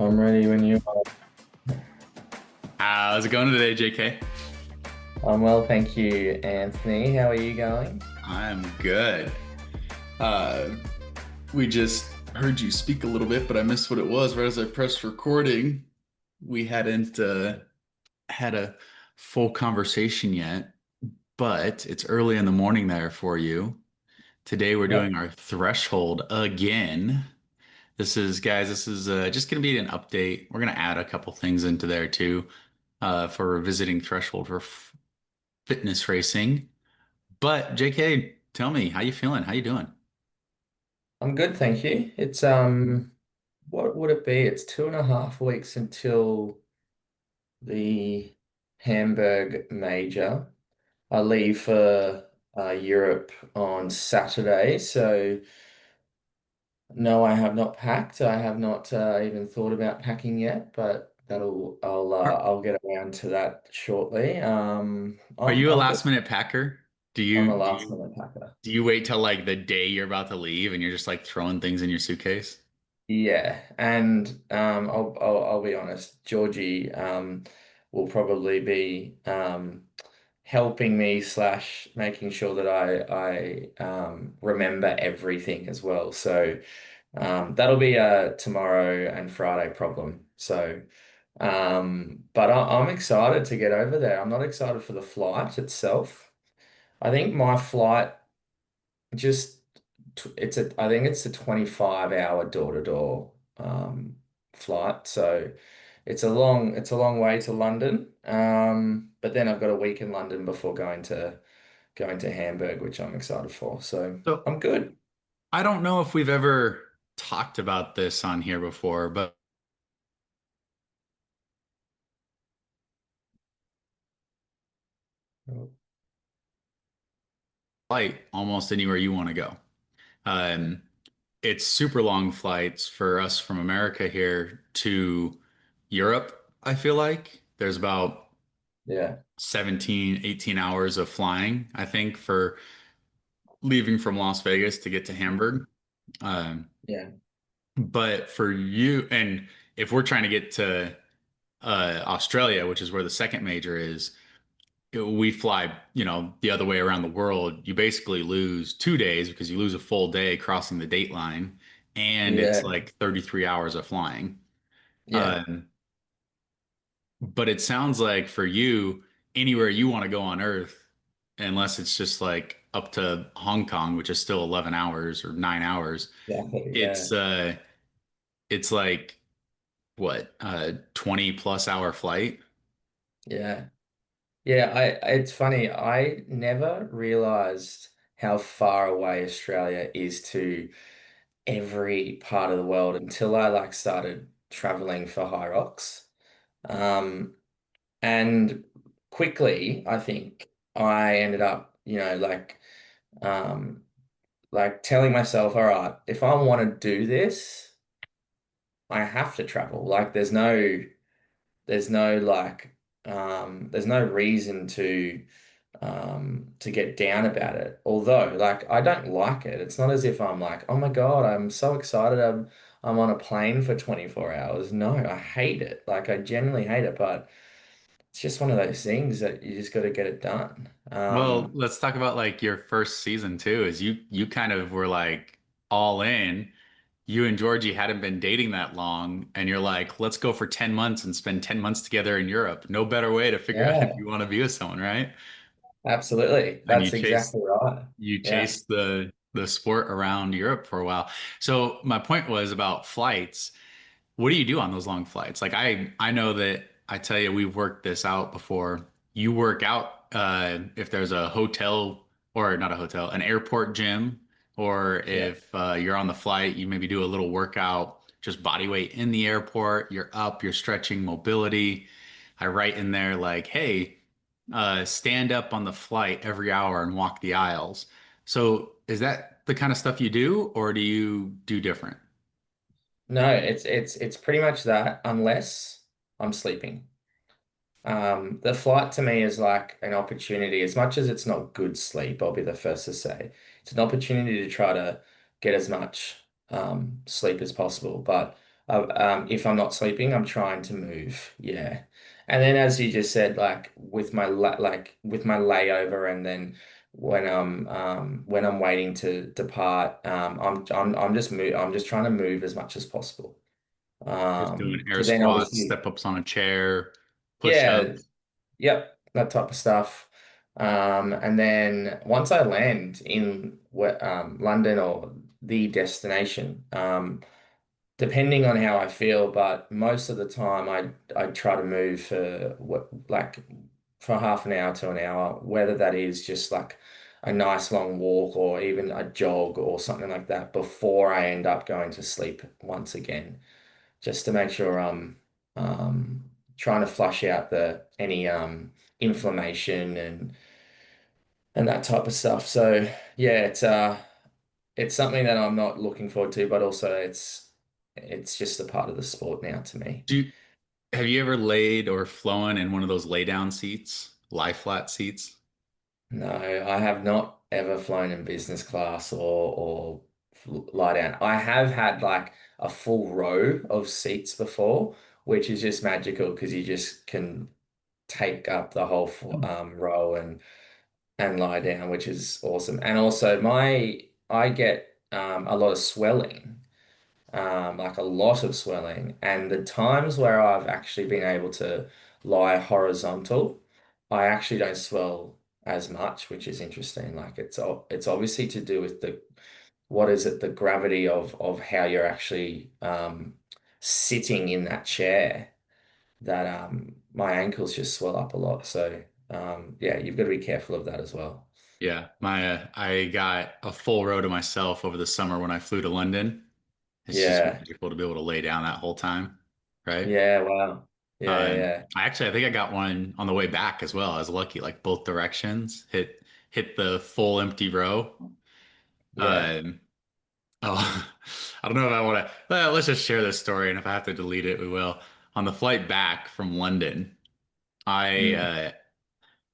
I'm ready when you are. How's it going today, JK? I'm well, thank you, Anthony. How are you going? I'm good. Uh, we just heard you speak a little bit, but I missed what it was right as I pressed recording. We hadn't had a full conversation yet, but it's early in the morning there for you. Today we're Yep. doing our threshold again. This is just going to be an update. We're going to add a couple things into there too for revisiting threshold for fitness racing. But JK, tell me, how you feeling? How you doing? I'm good, thank you. It's what would it be? It's 2.5 weeks until the Hamburg Major. I leave for Europe on Saturday, so no, I have not packed. I have not even thought about packing yet, but Are, I'll get around to that shortly. are you a I'm good. last minute packer? Do I'm you a do last you minute packer. do you wait till like the day you're about to leave and you're just like throwing things in your suitcase? Yeah, and I'll be honest, Georgie will probably be helping me slash making sure that I remember everything as well. So that'll be a tomorrow and Friday problem. So but I'm excited to get over there. I'm not excited for the flight itself. I think my flight just I think it's a 25-hour door-to-door flight. So it's a long way to London. But then I've got a week in London before going to Hamburg, which I'm excited for. So So I'm good. I don't know if we've ever talked about this on here before, but flight almost anywhere you want to go. Um, it's super long flights for us from America here to Europe, I feel like. There's about Yeah. 17, 18 hours of flying, I think, for leaving from Las Vegas to get to Hamburg. Um, Yeah. but for you, and if we're trying to get to Australia, which is where the second major is, we fly, the other way around the world. You basically lose 2 days because you lose a full day crossing the date line, and it's Yeah. like 33 hours of flying. Yeah. Um, but it sounds like for you, anywhere you want to go on Earth, unless it's just like up to Hong Kong, which is still 11 hours or 9 hours, Exactly. it's Yeah. uh it's like what 20 plus hour flight. Yeah. Yeah, it's funny. I never realized how far away Australia is to every part of the world until I like started traveling for high rocks. Um, and quickly, I think I ended up, um, like telling myself, all right, if I want to do this, I have to travel. Like there's no there's no reason to get down about it. Although, like, I don't like it. It's not as if I'm like, oh my God, I'm so excited. I'm on a plane for 24 hours. No, I hate it. Like, I genuinely hate it, but it's just one of those things that you just got to get it done. Well, let's talk about like your first season too, is you kind of were like all in. You and Georgie hadn't been dating that long, and you're like, let's go for 10 months and spend 10 months together in Europe. No better way to figure out if Yeah, you want to be with someone, right? absolutely. And That's exactly right. you Yeah. chase the sport around Europe for a while. So my point was about flights. what do you do on those long flights? Like I know that I tell you we've worked this out before. You work out if there's a hotel or not a hotel, an airport gym, or Yeah. if you're on the flight, you maybe do a little workout, just body weight in the airport. You're up, you're stretching mobility. I write in there like, hey, stand up on the flight every hour and walk the aisles. So is that the kind of stuff you do, or do you do different? No, it's pretty much that unless I'm sleeping. The flight to me is like an opportunity. As much as it's not good sleep, I'll be the first to say it's an opportunity to try to get as much sleep as possible. But if I'm not sleeping, I'm trying to move. Yeah, and then as you just said, like with my with my layover, and then when I'm waiting to depart, I'm just trying to move as much as possible. Just doing air To then squats, obviously, step ups on a chair, push yeah. ups. Yep, that type of stuff. And then once I land in London or the destination, depending on how I feel, but most of the time I try to move for for half an hour to an hour, whether that is just like a nice long walk or even a jog or something like that before I end up going to sleep once again, just to make sure I'm trying to flush out the any inflammation and that type of stuff. So yeah, it's something that I'm not looking forward to, but also it's just a part of the sport now to me. Do you, have you ever laid or flown in one of those lay down seats, lie flat seats? No, I have not ever flown in business class or lie down. I have had like a full row of seats before, which is just magical because you just can take up the whole row and lie down, which is awesome. And also I get a lot of swelling, like a lot of swelling. And the times where I've actually been able to lie horizontal, I actually don't swell as much, which is interesting. Like it's obviously to do with the what is it, the gravity of how you're actually sitting in that chair that my ankles just swell up a lot. So yeah, you've got to be careful of that as well. Yeah, my I got a full row to myself over the summer when I flew to London. It's just Yeah. magical to be able to lay down that whole time, right? Yeah, wow. Yeah, yeah. I think I got one on the way back as well. I was lucky, like both directions, hit the full empty row. Yeah. Um, oh, I don't know if I want to. Well, let's just share this story, and if I have to delete it, we will. On the flight back from London, I Mm.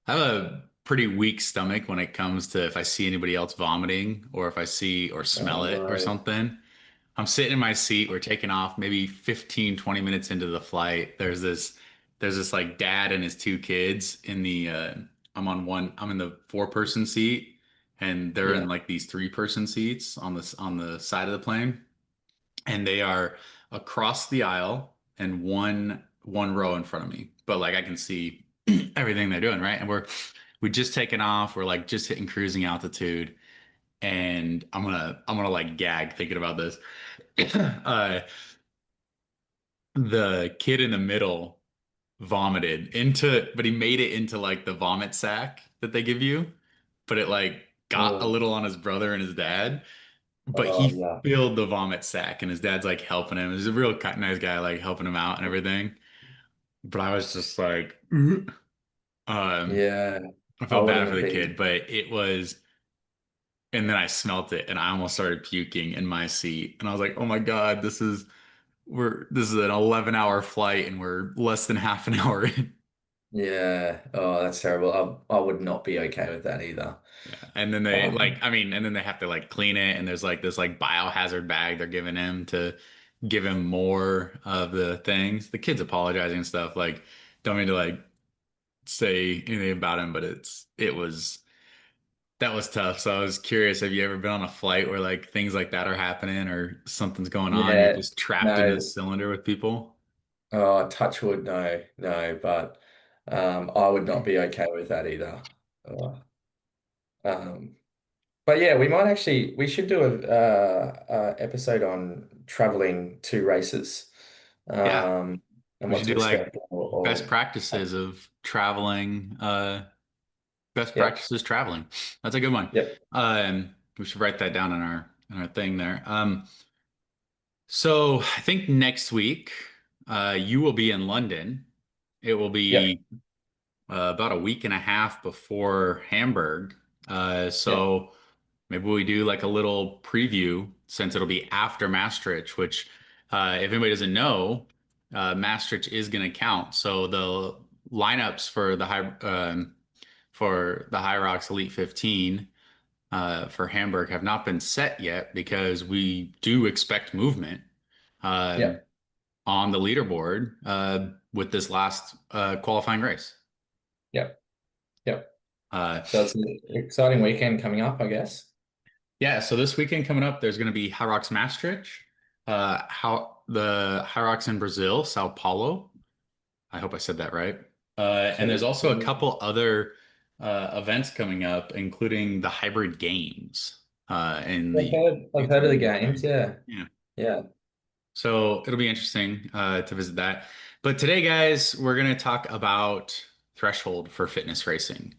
have a pretty weak stomach when it comes to if I see anybody else vomiting or if I see or smell Oh it or no. something. I'm sitting in my seat. We're taking off maybe 15, 20 minutes into the flight. There's this like dad and his two kids in the I'm in the four-person seat and they're in Yeah. like these three-person seats on the side of the plane and they are across the aisle and one row in front of me. But like I can see everything they're doing, right? And we just taken off. We're like just hitting cruising altitude and I'm gonna like gag thinking about this. uh, the kid in the middle vomited into, but he made it into like the vomit sack that they give you, but it like got a Oh, little on his brother and his dad, but oh he yeah. filled the vomit sack and his dad's like helping him. He's a real nice guy, like helping him out and everything. But I was just like, um, Yeah. I I felt bad wouldn't for have the kid, been. but it was. And then I smelt it and I almost started puking in my seat. And I was like, oh my God, this is an 11-hour flight and we're less than half an hour in. Yeah. Oh, that's terrible. I would not be okay with that either. Yeah. And then they like, Um, I mean, and then they have to like clean it. And there's like this like biohazard bag they're giving him to give him more of the things. The kid's apologizing and stuff. Like, don't mean to like say anything about him, but that was tough. So I was curious, have you ever been on a flight where like things like that are happening or something's going on? You're yeah. just trapped in this No. cylinder with people? Oh, touch wood, no, no, but I would not be okay with that either. Oh, um, but yeah, we should do a episode on traveling to races. Yeah, and we what should to do like expect. best Or practices of traveling, best yep, practices traveling. That's a good one. yep, We should write that down in our thing there. So I think next week, you will be in London. It will yep, be about a week and a half before Hamburg. yep. So maybe we do like a little preview since it'll be after Maastricht, which, if anybody doesn't know, Maastricht is going to count. So the lineups for the High Rocks Elite 15 for Hamburg have not been set yet because we do expect movement um, Yep. on the leaderboard with this last qualifying race. Yep. Yep. Uh, So it's an exciting weekend coming up, I guess. yeah, so this weekend coming up, there's going to be High Rocks Maastricht, how the High Rocks in Brazil, Sao Paulo. I hope I said that right. And there's Sweet. also a couple other events coming up, including the Hybrid Games in the I've heard of the Ukraine. games. Yeah. Yeah. Yeah. So it'll be interesting to visit that. But today, guys, we're going to talk about threshold for fitness racing.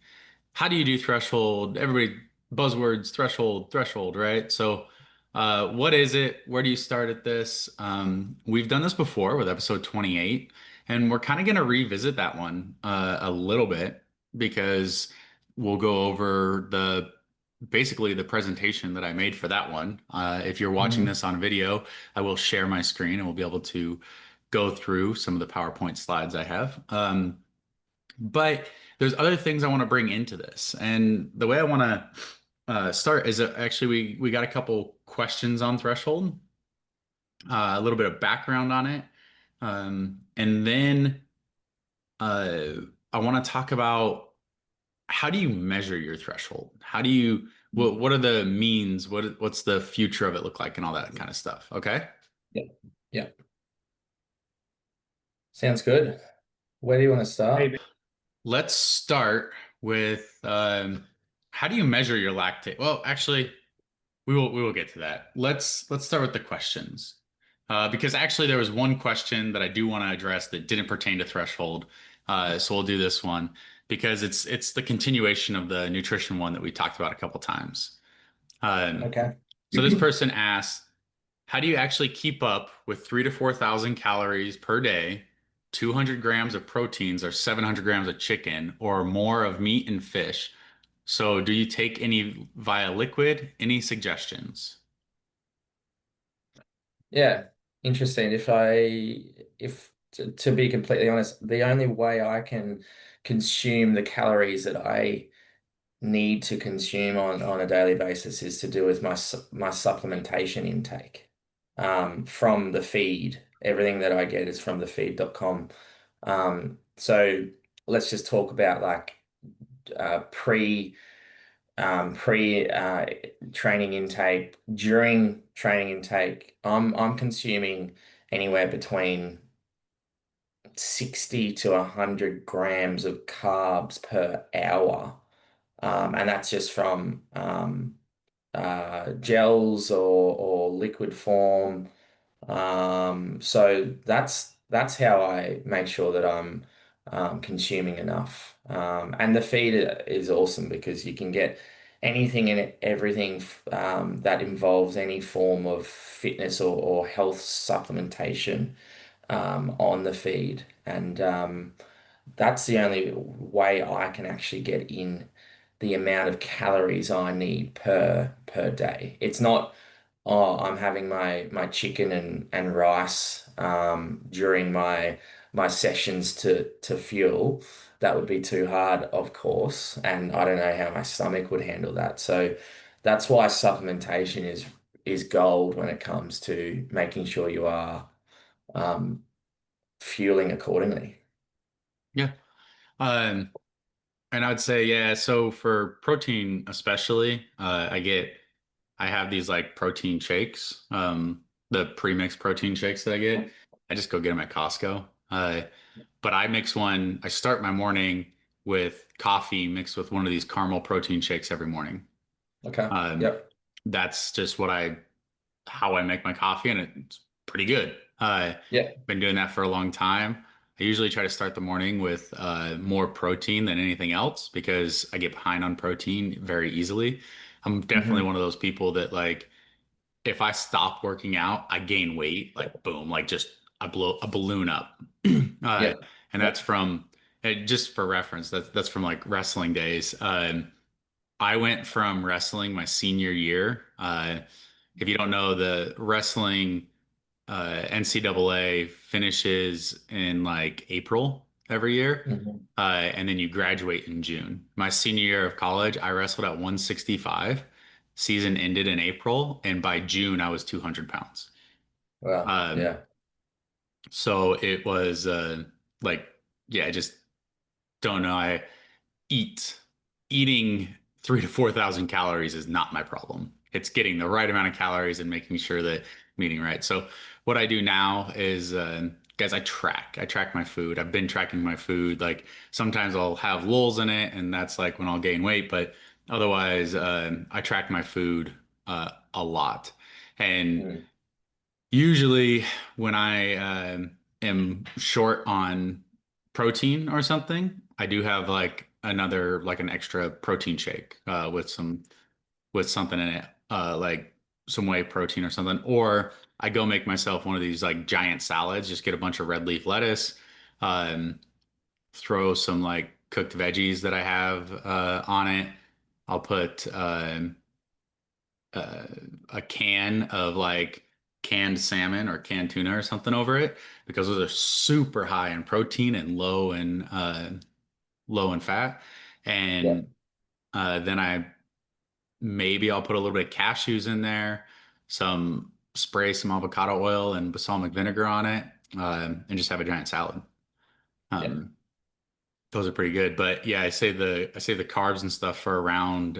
How do you do threshold? Everybody buzzwords, threshold, right? So, what is it? Where do you start at this? We've done this before with episode 28, and we're kind of going to revisit that one a little bit because we'll go over the basically the presentation that I made for that one. If you're watching Mhm. this on video, I will share my screen and we'll be able to go through some of the PowerPoint slides I have. But there's other things I want to bring into this. And the way I want to start is actually we got a couple questions on threshold, a little bit of background on it, and then uh, I want to talk about how do you measure your threshold? How do you what are the means? What's the future of it look like and all that kind of stuff? Okay. Yep. Yep. Sounds good. Where do you want to Hey, start? let's start with how do you measure your lactate? Well, actually, we will get to that. Let's start with the questions. Because actually there was one question that I do want to address that didn't pertain to threshold. So we'll do this one because it's the continuation of the nutrition one that we talked about a couple times. Um, Okay. so this person asks, how do you actually keep up with 3 to 4 thousand calories per day, 200 grams of proteins or 700 grams of chicken or more of meat and fish? So do you take any via liquid? Any suggestions? Yeah. Interesting. If to be completely honest, the only way I can consume the calories that I need to consume on a daily basis is to do with my supplementation intake from the feed. Everything that I get is from thefeed.com. So let's just talk about like pre training intake. During training intake, I'm consuming anywhere between 60 to 100 grams of carbs per hour. And that's just from gels or liquid form. So that's how I make sure that I'm consuming enough. And the feed is awesome because you can get anything and everything that involves any form of fitness or health supplementation on the feed. And that's the only way I can actually get in the amount of calories I need per day. It's not, oh, I'm having my chicken and rice during my sessions to fuel. That would be too hard, of course, and I don't know how my stomach would handle that. So that's why supplementation is gold when it comes to making sure you are um, fueling accordingly. Yeah. Um, and I would say, yeah, so for protein especially, I have these like protein shakes, the pre-mixed protein shakes that I get. I just go get them at Costco. But I start my morning with coffee mixed with one of these caramel protein shakes every morning. Okay. Um, Yep. that's just how I make my coffee, and it's pretty good. Uh, Yeah. been doing that for a long time. I usually try to start the morning with more protein than anything else because I get behind on protein very easily. I'm definitely Hmm. one of those people that like if I stop working out, I gain weight, like boom, like just I blow a balloon up. uh, Yeah. and Yeah. that's from just for reference, that's from like wrestling days. I went from wrestling my senior year. If you don't know, the wrestling NCAA finishes in like April every year. Hmm. And then you graduate in June. My senior year of college, I wrestled at 165. Season ended in April, and by June, I was 200 pounds. Wow. Um, Yeah. so it was like, yeah, I just don't know. I eat eating 3 to 4 thousand calories is not my problem. It's getting the right amount of calories and making sure that I'm eating right. So what I do now is, guys, I track my food. I've been tracking my food. Like sometimes I'll have lulls in it, and that's like when I'll gain weight. But otherwise, I track my food a lot. And Mm. usually, when I am short on protein or something, I do have like another like an extra protein shake with something in it, like some whey protein or something. Or I go make myself one of these like giant salads. Just get a bunch of red leaf lettuce, um, throw some like cooked veggies that I have on it. I'll put uh, a can of like canned salmon or canned tuna or something over it because those are super high in protein and low in fat. Yeah. And then I'll put a little bit of cashews in there, spray some avocado oil and balsamic vinegar on it, and just have a giant salad. Yeah. Um, those are pretty good. But yeah, I say the carbs and stuff for around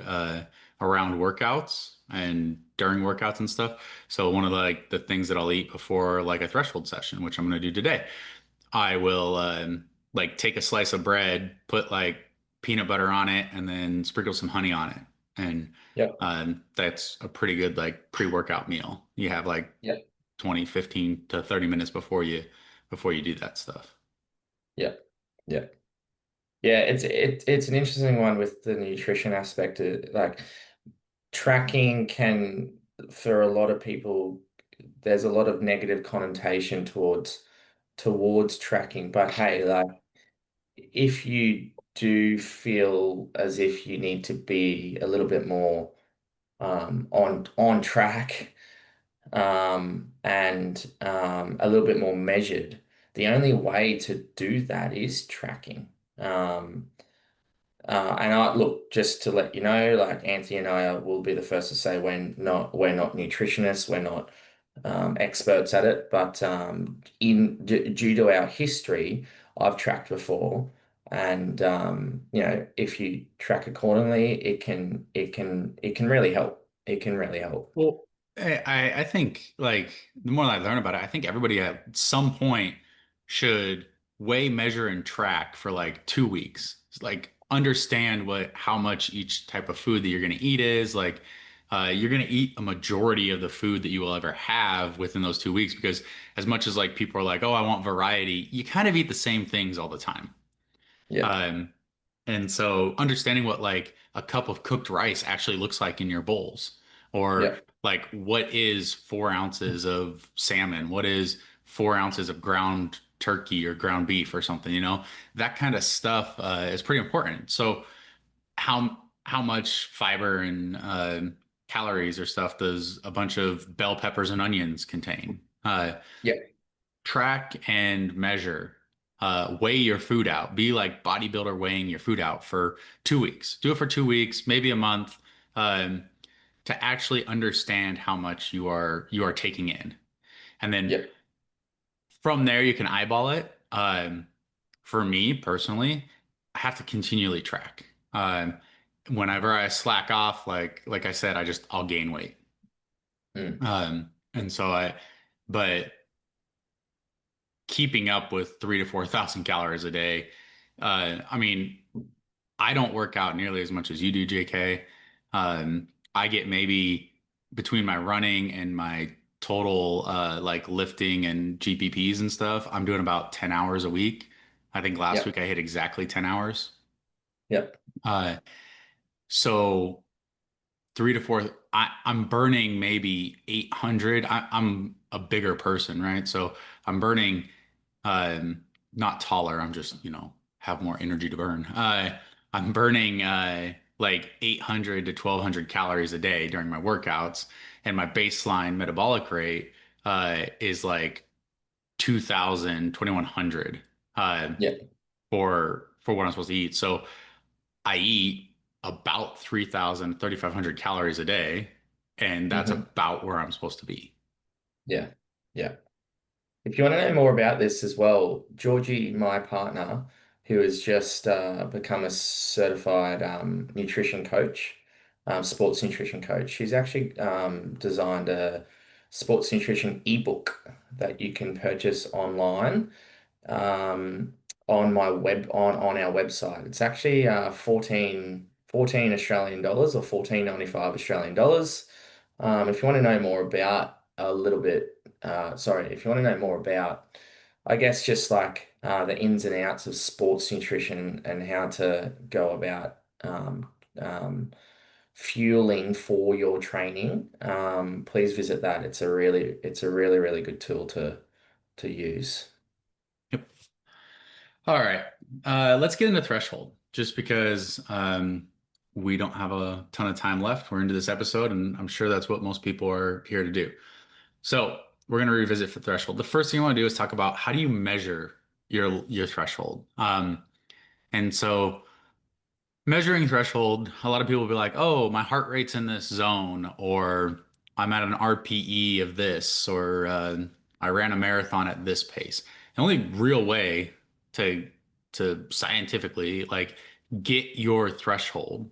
workouts and during workouts and stuff. So one of the things that I'll eat before like a threshold session, which I'm going to do today, I will like take a slice of bread, put like peanut butter on it, and then sprinkle some honey on it. And Yeah. that's a pretty good like pre-workout meal. You have like Yeah. 20, 15 to 30 minutes before you do that stuff. Yeah. Yeah. Yeah. It's an interesting one with the nutrition aspect. Like tracking can, for a lot of people, there's a lot of negative connotation towards tracking. But hey, like if you do feel as if you need to be a little bit more on track, and a little bit more measured, the only way to do that is tracking. Um, and I look, just to let you know, like Anthony and will be the first to say we're not nutritionists, we're not experts at it, but due to our history, I've tracked before, and if you track accordingly, it can really help. It can really help. Well, I think like the more I learn about it, I think everybody at some point should weigh, measure, and track for like 2 weeks. Like understand what how much each type of food that you're going to eat is. Like you're going to eat a majority of the food that you will ever have within those 2 weeks because as much as like people are like, oh, I want variety, you kind of eat the same things all the time. Yeah, Um, and so understanding what like a cup of cooked rice actually looks like in your bowls, or yeah, like what is 4 ounces of salmon, what is 4 ounces of ground turkey or ground beef or something, that kind of stuff is pretty important. So how much fiber and calories or stuff does a bunch of bell peppers and onions contain? yeah, Track and measure. Weigh your food out. Be like bodybuilder weighing your food out for 2 weeks. Do it for 2 weeks, maybe a month, um, to actually understand how much you are taking in. And then yeah, from there you can eyeball it. For me personally, I have to continually track. Whenever I slack off, like I said, I'll gain weight. mm, And so but keeping up with 3 to 4 thousand calories a day. I mean, I don't work out nearly as much as you do, JK. I get maybe between my running and my total like lifting and GPPs and stuff, I'm doing about 10 hours a week. I think last week Yep. I hit exactly 10 hours. Yep. Uh, so 3 to 4, I'm burning maybe 800. I'm a bigger person, right? So I'm burning, um, not taller. I'm just, have more energy to burn. I'm burning like 800 to 1200 calories a day during my workouts, and my baseline metabolic rate is like 2000, 2100 Yep. for what I'm supposed to eat. So I eat about 3000, 3500 calories a day, and that's Hmm. about where I'm supposed to be. Yeah. Yeah. If you want to know more about this as well, Georgie, my partner, who has just become a certified nutrition coach, sports nutrition coach, she's actually designed a sports nutrition ebook that you can purchase online um, on my web on our website. It's actually 14 Australian dollars or 14.95 Australian dollars. If you want to know more about a little bit, sorry, if you want to know more about, I guess just like the ins and outs of sports nutrition and how to go about fueling for your training, please visit that. It's a really, really good tool to use. Yep. All right. Let's get into threshold just because we don't have a ton of time left. We're into this episode, and I'm sure that's what most people are here to do. So we're going to revisit for threshold. The first thing I want to do is talk about how do you measure your threshold. And so measuring threshold, a lot of people will be like, oh, my heart rate's in this zone, or I'm at an RPE of this, or I ran a marathon at this pace. The only real way to scientifically like get your threshold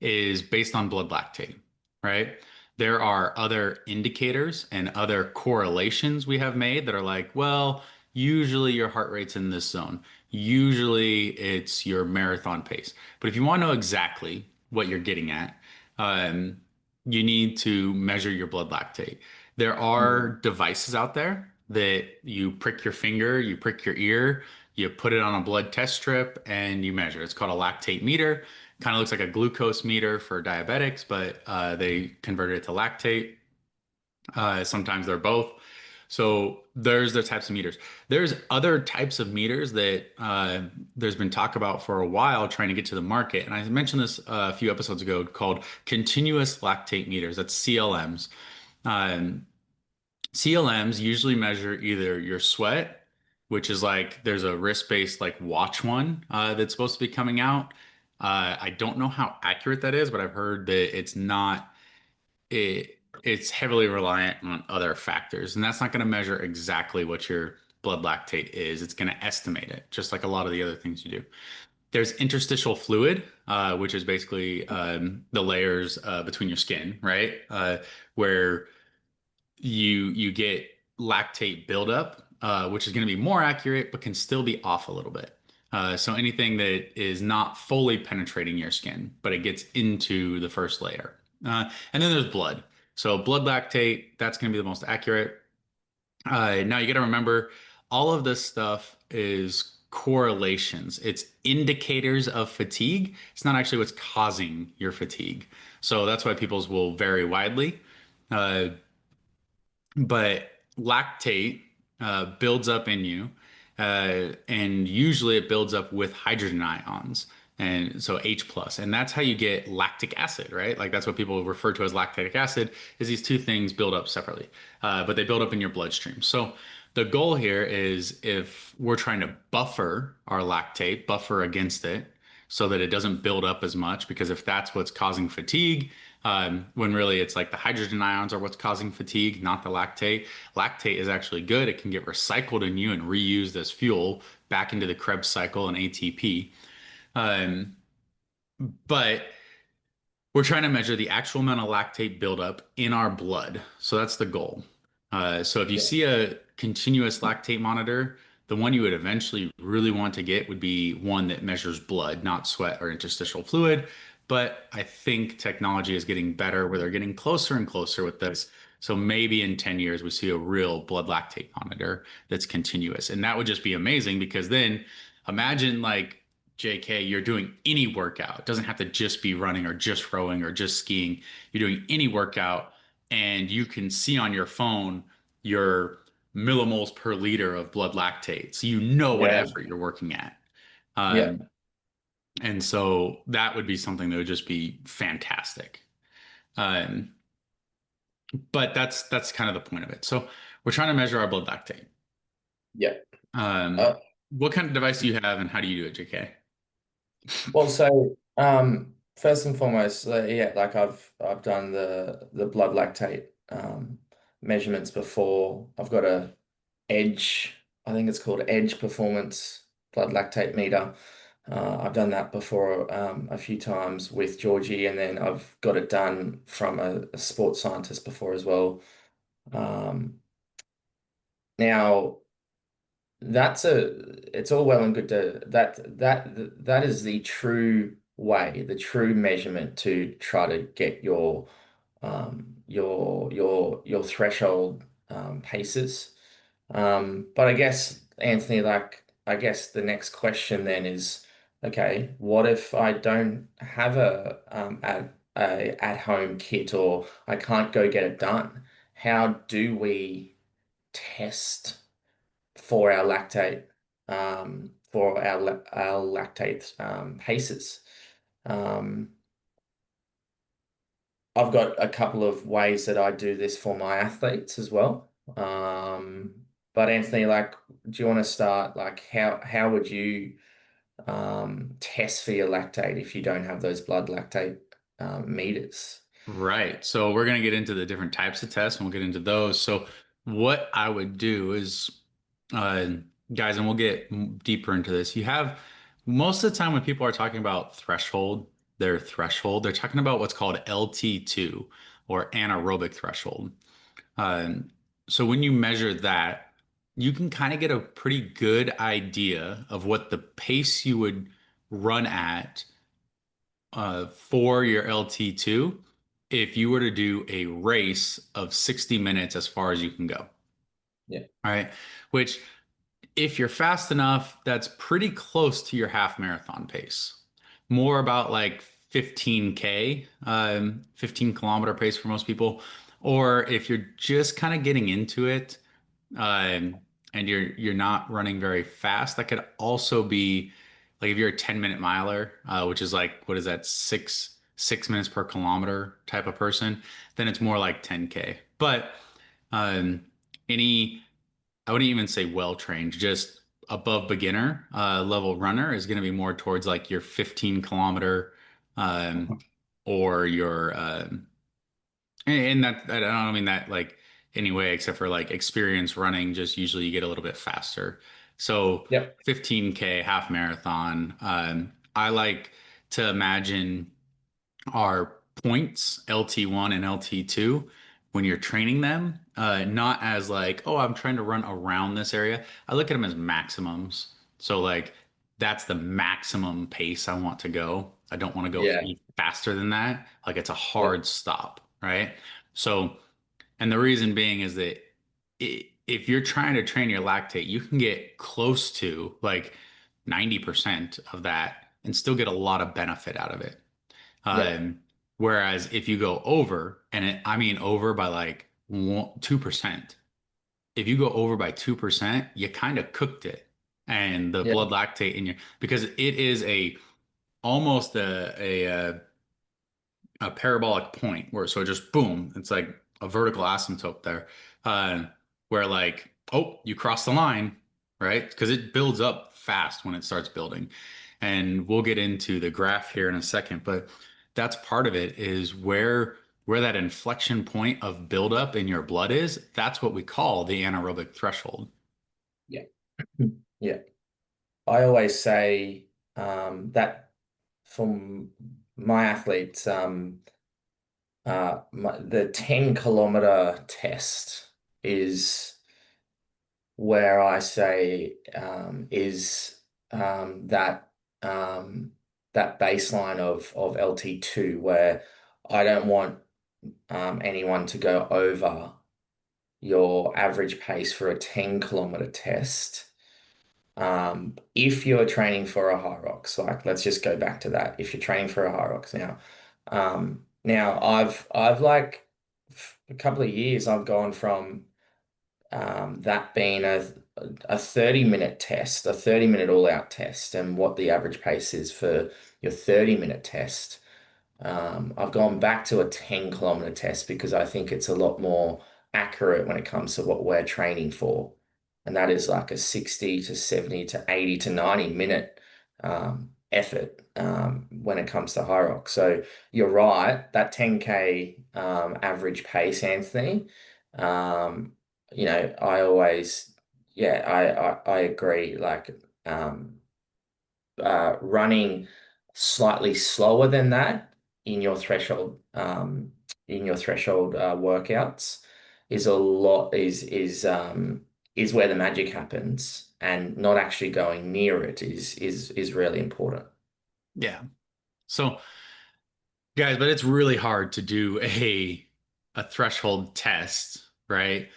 is based on blood lactate, right? There are other indicators and other correlations we have made that are like, well, usually your heart rate's in this zone. Usually it's your marathon pace. But if you want to know exactly what you're getting at, um, you need to measure your blood lactate. There are Mm. devices out there that you prick your finger, you prick your ear, you put it on a blood test strip, and you measure. It's called a lactate meter. Kind of looks like a glucose meter for diabetics, but they converted it to lactate. Sometimes they're both. So there's the types of meters. There's other types of meters that there's been talk about for a while trying to get to the market. And I mentioned this a few episodes ago called continuous lactate meters. That's CLMs. Um, CLMs usually measure either your sweat, which is like there's a wrist-based like watch one that's supposed to be coming out. I don't know how accurate that is, but I've heard that it's not it's heavily reliant on other factors, and that's not going to measure exactly what your blood lactate is. It's going to estimate it, just like a lot of the other things you do. There's interstitial fluid, which is basically the layers between your skin, right? Where you get lactate buildup, which is going to be more accurate, but can still be off a little bit. So anything that is not fully penetrating your skin, but it gets into the first layer. And then there's blood. So blood lactate, that's going to be the most accurate. Now you got to remember, all of this stuff is correlations. It's indicators of fatigue. It's not actually what's causing your fatigue. So that's why people's will vary widely. Uh, but lactate builds up in you, and usually it builds up with hydrogen ions, and so H plus, and that's how you get lactic acid, right? Like that's what people refer to as lactic acid. Is these two things build up separately, but they build up in your bloodstream. So the goal here is if we're trying to buffer our lactate, buffer against it, so that it doesn't build up as much, because if that's what's causing fatigue, when really it's like the hydrogen ions are what's causing fatigue, not the lactate. Lactate is actually good. It can get recycled in you and reused as fuel back into the Krebs cycle and ATP. Um, but we're trying to measure the actual amount of lactate buildup in our blood. So that's the goal. So if you Yeah. see a continuous lactate monitor, the one you would eventually really want to get would be one that measures blood, not sweat or interstitial fluid. But I think technology is getting better where they're getting closer and closer with this. So maybe in 10 years, we see a real blood lactate monitor that's continuous. And that would just be amazing because then imagine like, JK, you're doing any workout. It doesn't have to just be running or just rowing or just skiing. You're doing any workout and you can see on your phone your millimoles per liter of blood lactate. So you know what Yeah. effort you're working at. Yeah. Um, and so that would be something that would just be fantastic. Um, but that's kind of the point of it. So we're trying to measure our blood lactate. Yeah. Um, Uh, what kind of device do you have and how do you do it, JK? well, so first and foremost, yeah, like I've done the blood lactate measurements before. I've got a Edge, I think it's called Edge Performance Blood Lactate Meter. I've done that before a few times with Georgie, and then I've got it done from a sports scientist before as well. Um, now it's all well and good to that is the true way, the true measurement to try to get your threshold paces. But I guess, Anthony, like, I guess the next question then is, okay, what if I don't have a at-home kit or I can't go get it done? How do we test for our lactate, for our lactate paces? Um, I've got a couple of ways that I do this for my athletes as well. But Anthony, like, do you want to start? Like, how would you test for your lactate if you don't have those blood lactate meters? Right. So we're going to get into the different types of tests and we'll get into those. So what I would do is, uh, guys, and we'll get deeper into this. You have most of the time when people are talking about threshold, they're talking about what's called LT2 or anaerobic threshold. Um, so when you measure that, you can kind of get a pretty good idea of what the pace you would run at for your LT2 if you were to do a race of 60 minutes as far as you can go. Yeah, All right. Which, if you're fast enough, that's pretty close to your half marathon pace. More about like 15K, 15 kilometer pace for most people. Or if you're just kind of getting into it, and you're not running very fast, that could also be like if you're a 10-minute miler, which is like what is that, six minutes per kilometer type of person, then it's more like 10K. But um, any I wouldn't even say well trained, just above beginner level runner is going to be more towards like your 15 kilometer um, or your and that I don't mean that like anyway, except for like experience running, just usually you get a little bit faster. So yep, 15K half marathon. I like to imagine our points, LT1 and LT2, when you're training them, not as like, oh, I'm trying to run around this area. I look at them as maximums. So like that's the maximum pace I want to go. I don't want to go yeah, any faster than that. Like it's a yep, hard stop, right? So, and the reason being is that if you're trying to train your lactate, you can get close to like 90% of that and still get a lot of benefit out of it. yep, Um, Whereas if you go over, and I mean over by like 2%, if you go over by 2%, you kind of cooked it. And the yeah, blood lactate in your, because it is almost a parabolic point where so just boom, it's like a vertical asymptote there, uh, where like oh you cross the line, right? Because it builds up fast when it starts building, and we'll get into the graph here in a second, but that's part of it is where that inflection point of buildup in your blood is. That's what we call the anaerobic threshold. yeah, yeah. I always say that from my athletes, the 10-kilometer test is where I say is that that baseline of LT2 where I don't want anyone to go over your average pace for a 10-kilometer test. If you're training for a high rocks, like let's just go back to that. If you're training for a high rocks now, now I've like a couple of years I've gone from that being a 30-minute test, a 30-minute all-out test, and what the average pace is for your 30-minute test. I've gone back to a 10-kilometer test because I think it's a lot more accurate when it comes to what we're training for. And that is like a 60 to 70 to 80 to 90-minute effort when it comes to high rock. So you're right, that 10K average pace, Anthony. Um, I always, yeah, I agree. Like, running slightly slower than that in your threshold workouts is a lot is where the magic happens, and not actually going near it is really important. Yeah. So, guys, but it's really hard to do a threshold test, right?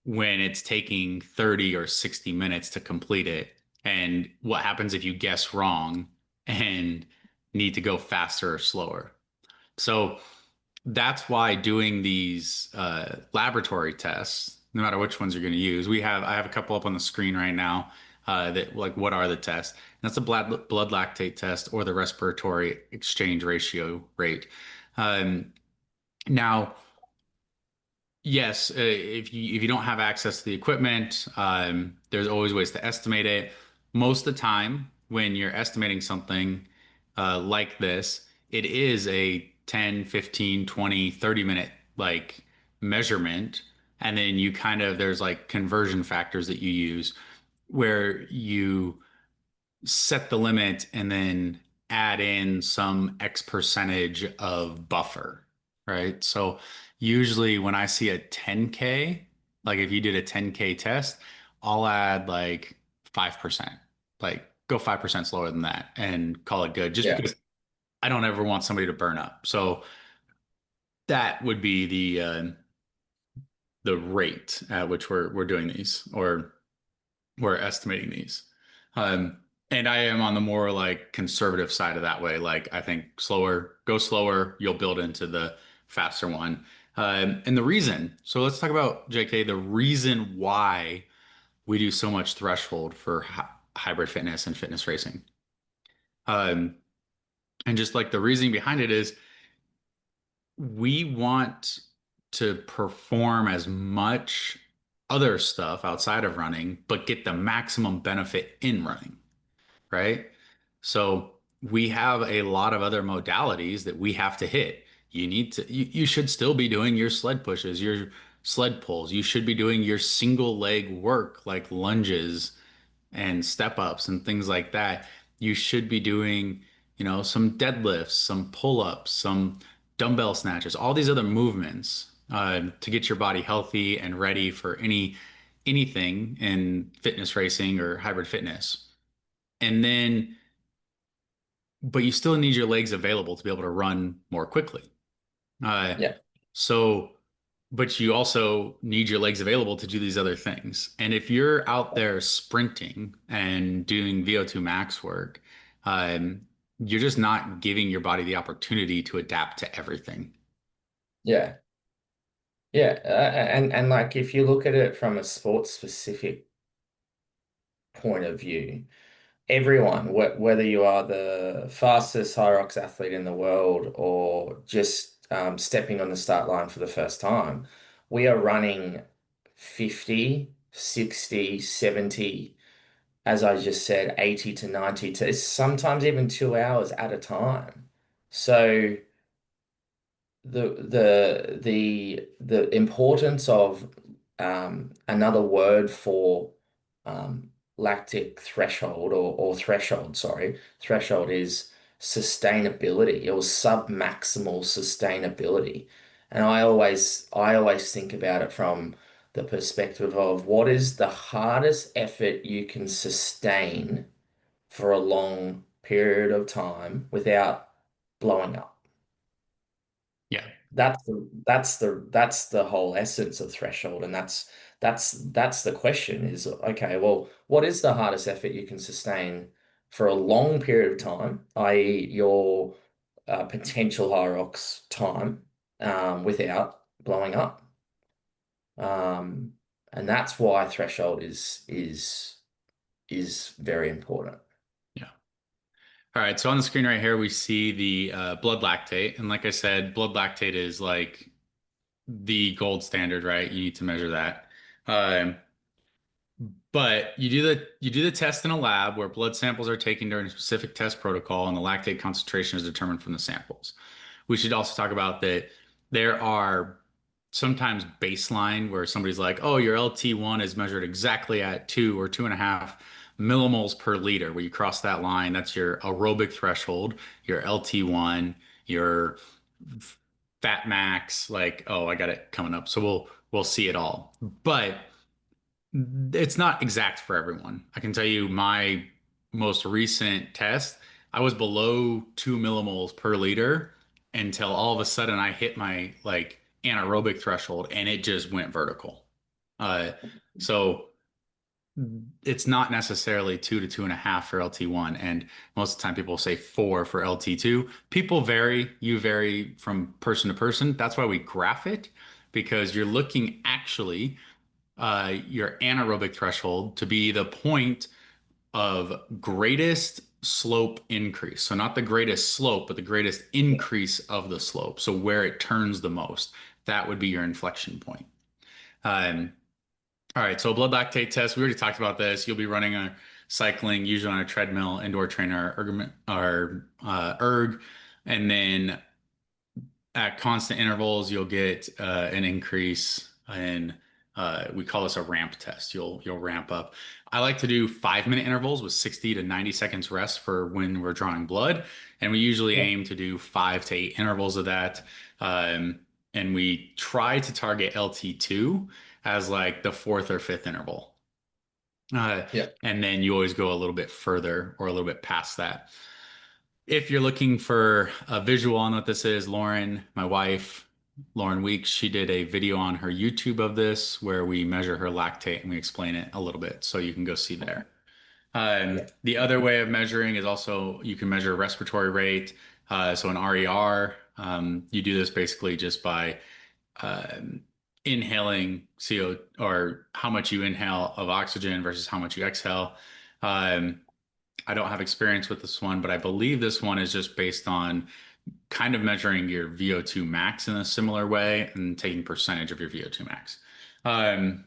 When it's taking 30 or 60 minutes to complete it. And what happens if you guess wrong and need to go faster or slower? So that's why doing these laboratory tests, no matter which ones you're going to use, I have a couple up on the screen right now. That like what are the tests? And that's the blood lactate test or the respiratory exchange ratio rate. Um, Now, yes, if you don't have access to the equipment, there's always ways to estimate it. Most of the time, when you're estimating something like this, it is a 10, 15, 20, 30 minute like measurement. And then you kind of, there's like conversion factors that you use where you set the limit and then add in some X percentage of buffer, right? So usually when I see a 10K, like if you did a 10K test, I'll add like 5%, like go 5% slower than that and call it good, just Yeah, because I don't ever want somebody to burn up. So that would be the rate at which we're doing these, or we're estimating these. Um, and I am on the more like conservative side of that way. Like I think slower, go slower, you'll build into the faster one. And the reason, so let's talk about JK, the reason why we do so much threshold for hybrid fitness and fitness racing. Um, and just like the reasoning behind it is we want to perform as much other stuff outside of running, but get the maximum benefit in running, right? So we have a lot of other modalities that we have to hit. You should still be doing your sled pushes, your sled pulls. You should be doing your single leg work like lunges and step ups and things like that. You should be doing, some deadlifts, some pull ups, some dumbbell snatches, all these other movements to get your body healthy and ready for anything in fitness racing or hybrid fitness. And then, but you still need your legs available to be able to run more quickly. Uh, yeah, so, but you also need your legs available to do these other things. And if you're out there sprinting and doing VO2 max work, um, you're just not giving your body the opportunity to adapt to everything. yeah, yeah. And like if you look at it from a sports specific point of view, everyone, whether you are the fastest high rocks athlete in the world or just stepping on the start line for the first time, we are running 50, 60, 70, as I just said, 80 to 90 to sometimes even 2 hours at a time. So the importance of another word for lactic threshold or threshold, sorry, threshold is sustainability or sub-maximal sustainability. And I always think about it from the perspective of what is the hardest effort you can sustain for a long period of time without blowing up. Yeah. That's the whole essence of threshold, and that's the question is, okay, well, what is the hardest effort you can sustain for a long period of time, i.e., your potential high rocks time, without blowing up, um, and that's why threshold is very important. Yeah. All right. So on the screen right here, we see the blood lactate. And like I said, blood lactate is like the gold standard, right? You need to measure that. Um, but you do the test in a lab where blood samples are taken during a specific test protocol, and the lactate concentration is determined from the samples. We should also talk about that there are sometimes baseline where somebody's like, oh, your LT1 is measured exactly at 2 or 2.5 millimoles per liter. Where you cross that line, that's your aerobic threshold, your LT1, your fat max. Like, oh, I got it coming up. So we'll see it all. But it's not exact for everyone. I can tell you my most recent test, I was below 2 millimoles per liter until all of a sudden I hit my like anaerobic threshold and it just went vertical. Uh, so it's not necessarily 2 to 2.5 for LT1, and most of the time people say 4 for LT2. People vary, you vary from person to person. That's why we graph it, because you're looking actually your anaerobic threshold to be the point of greatest slope increase. So not the greatest slope, but the greatest increase of the slope. So where it turns the most, that would be your inflection point. Um, all right, so blood lactate test. We already talked about this. You'll be running a cycling, usually on a treadmill, indoor trainer, erg, and then at constant intervals, you'll get an increase in we call this a ramp test. You'll ramp up. I like to do 5 minute intervals with 60 to 90 seconds rest for when we're drawing blood, and we usually Yeah, aim to do 5 to 8 intervals of that. Um, and we try to target LT2 as like the fourth or fifth interval. Uh, yeah, and then you always go a little bit further or a little bit past that. If you're looking for a visual on what this is, Lauren, my wife, Lauren Weeks, she did a video on her YouTube of this where we measure her lactate and we explain it a little bit. So you can go see there. yeah, The other way of measuring is also you can measure respiratory rate. So an RER, you do this basically just by um, inhaling CO or how much you inhale of oxygen versus how much you exhale. Um, I don't have experience with this one, but I believe this one is just based on kind of measuring your VO2 max in a similar way and taking percentage of your VO2 max. Um,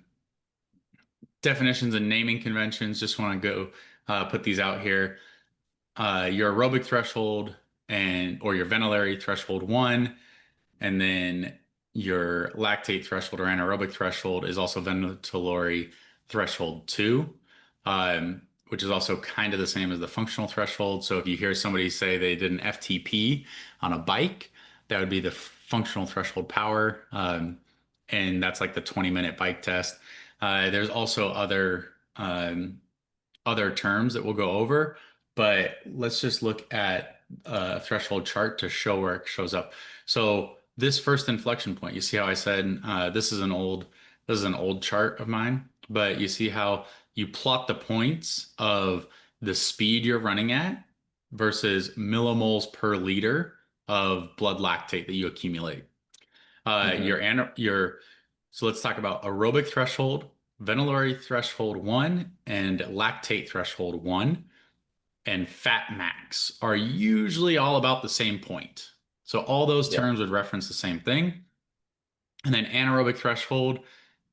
Definitions and naming conventions, just want to go put these out here. Your aerobic threshold and or your ventilatory threshold one, and then your lactate threshold or anaerobic threshold is also ventilatory threshold 2, which is also kind of the same as the functional threshold. So if you hear somebody say they did an FTP on a bike, that would be the functional threshold power. And that's like the 20-minute bike test. There's also other terms that we'll go over, but let's just look at a threshold chart to show where it shows up. So this first inflection point, you see how I said this is an old chart of mine, but you see how you plot the points of the speed you're running at versus millimoles per liter of blood lactate that you accumulate. hmm Your so let's talk about aerobic threshold, ventilatory threshold 1, and lactate threshold 1, and fat max are usually all about the same point. So all those yeah, terms would reference the same thing. And then anaerobic threshold,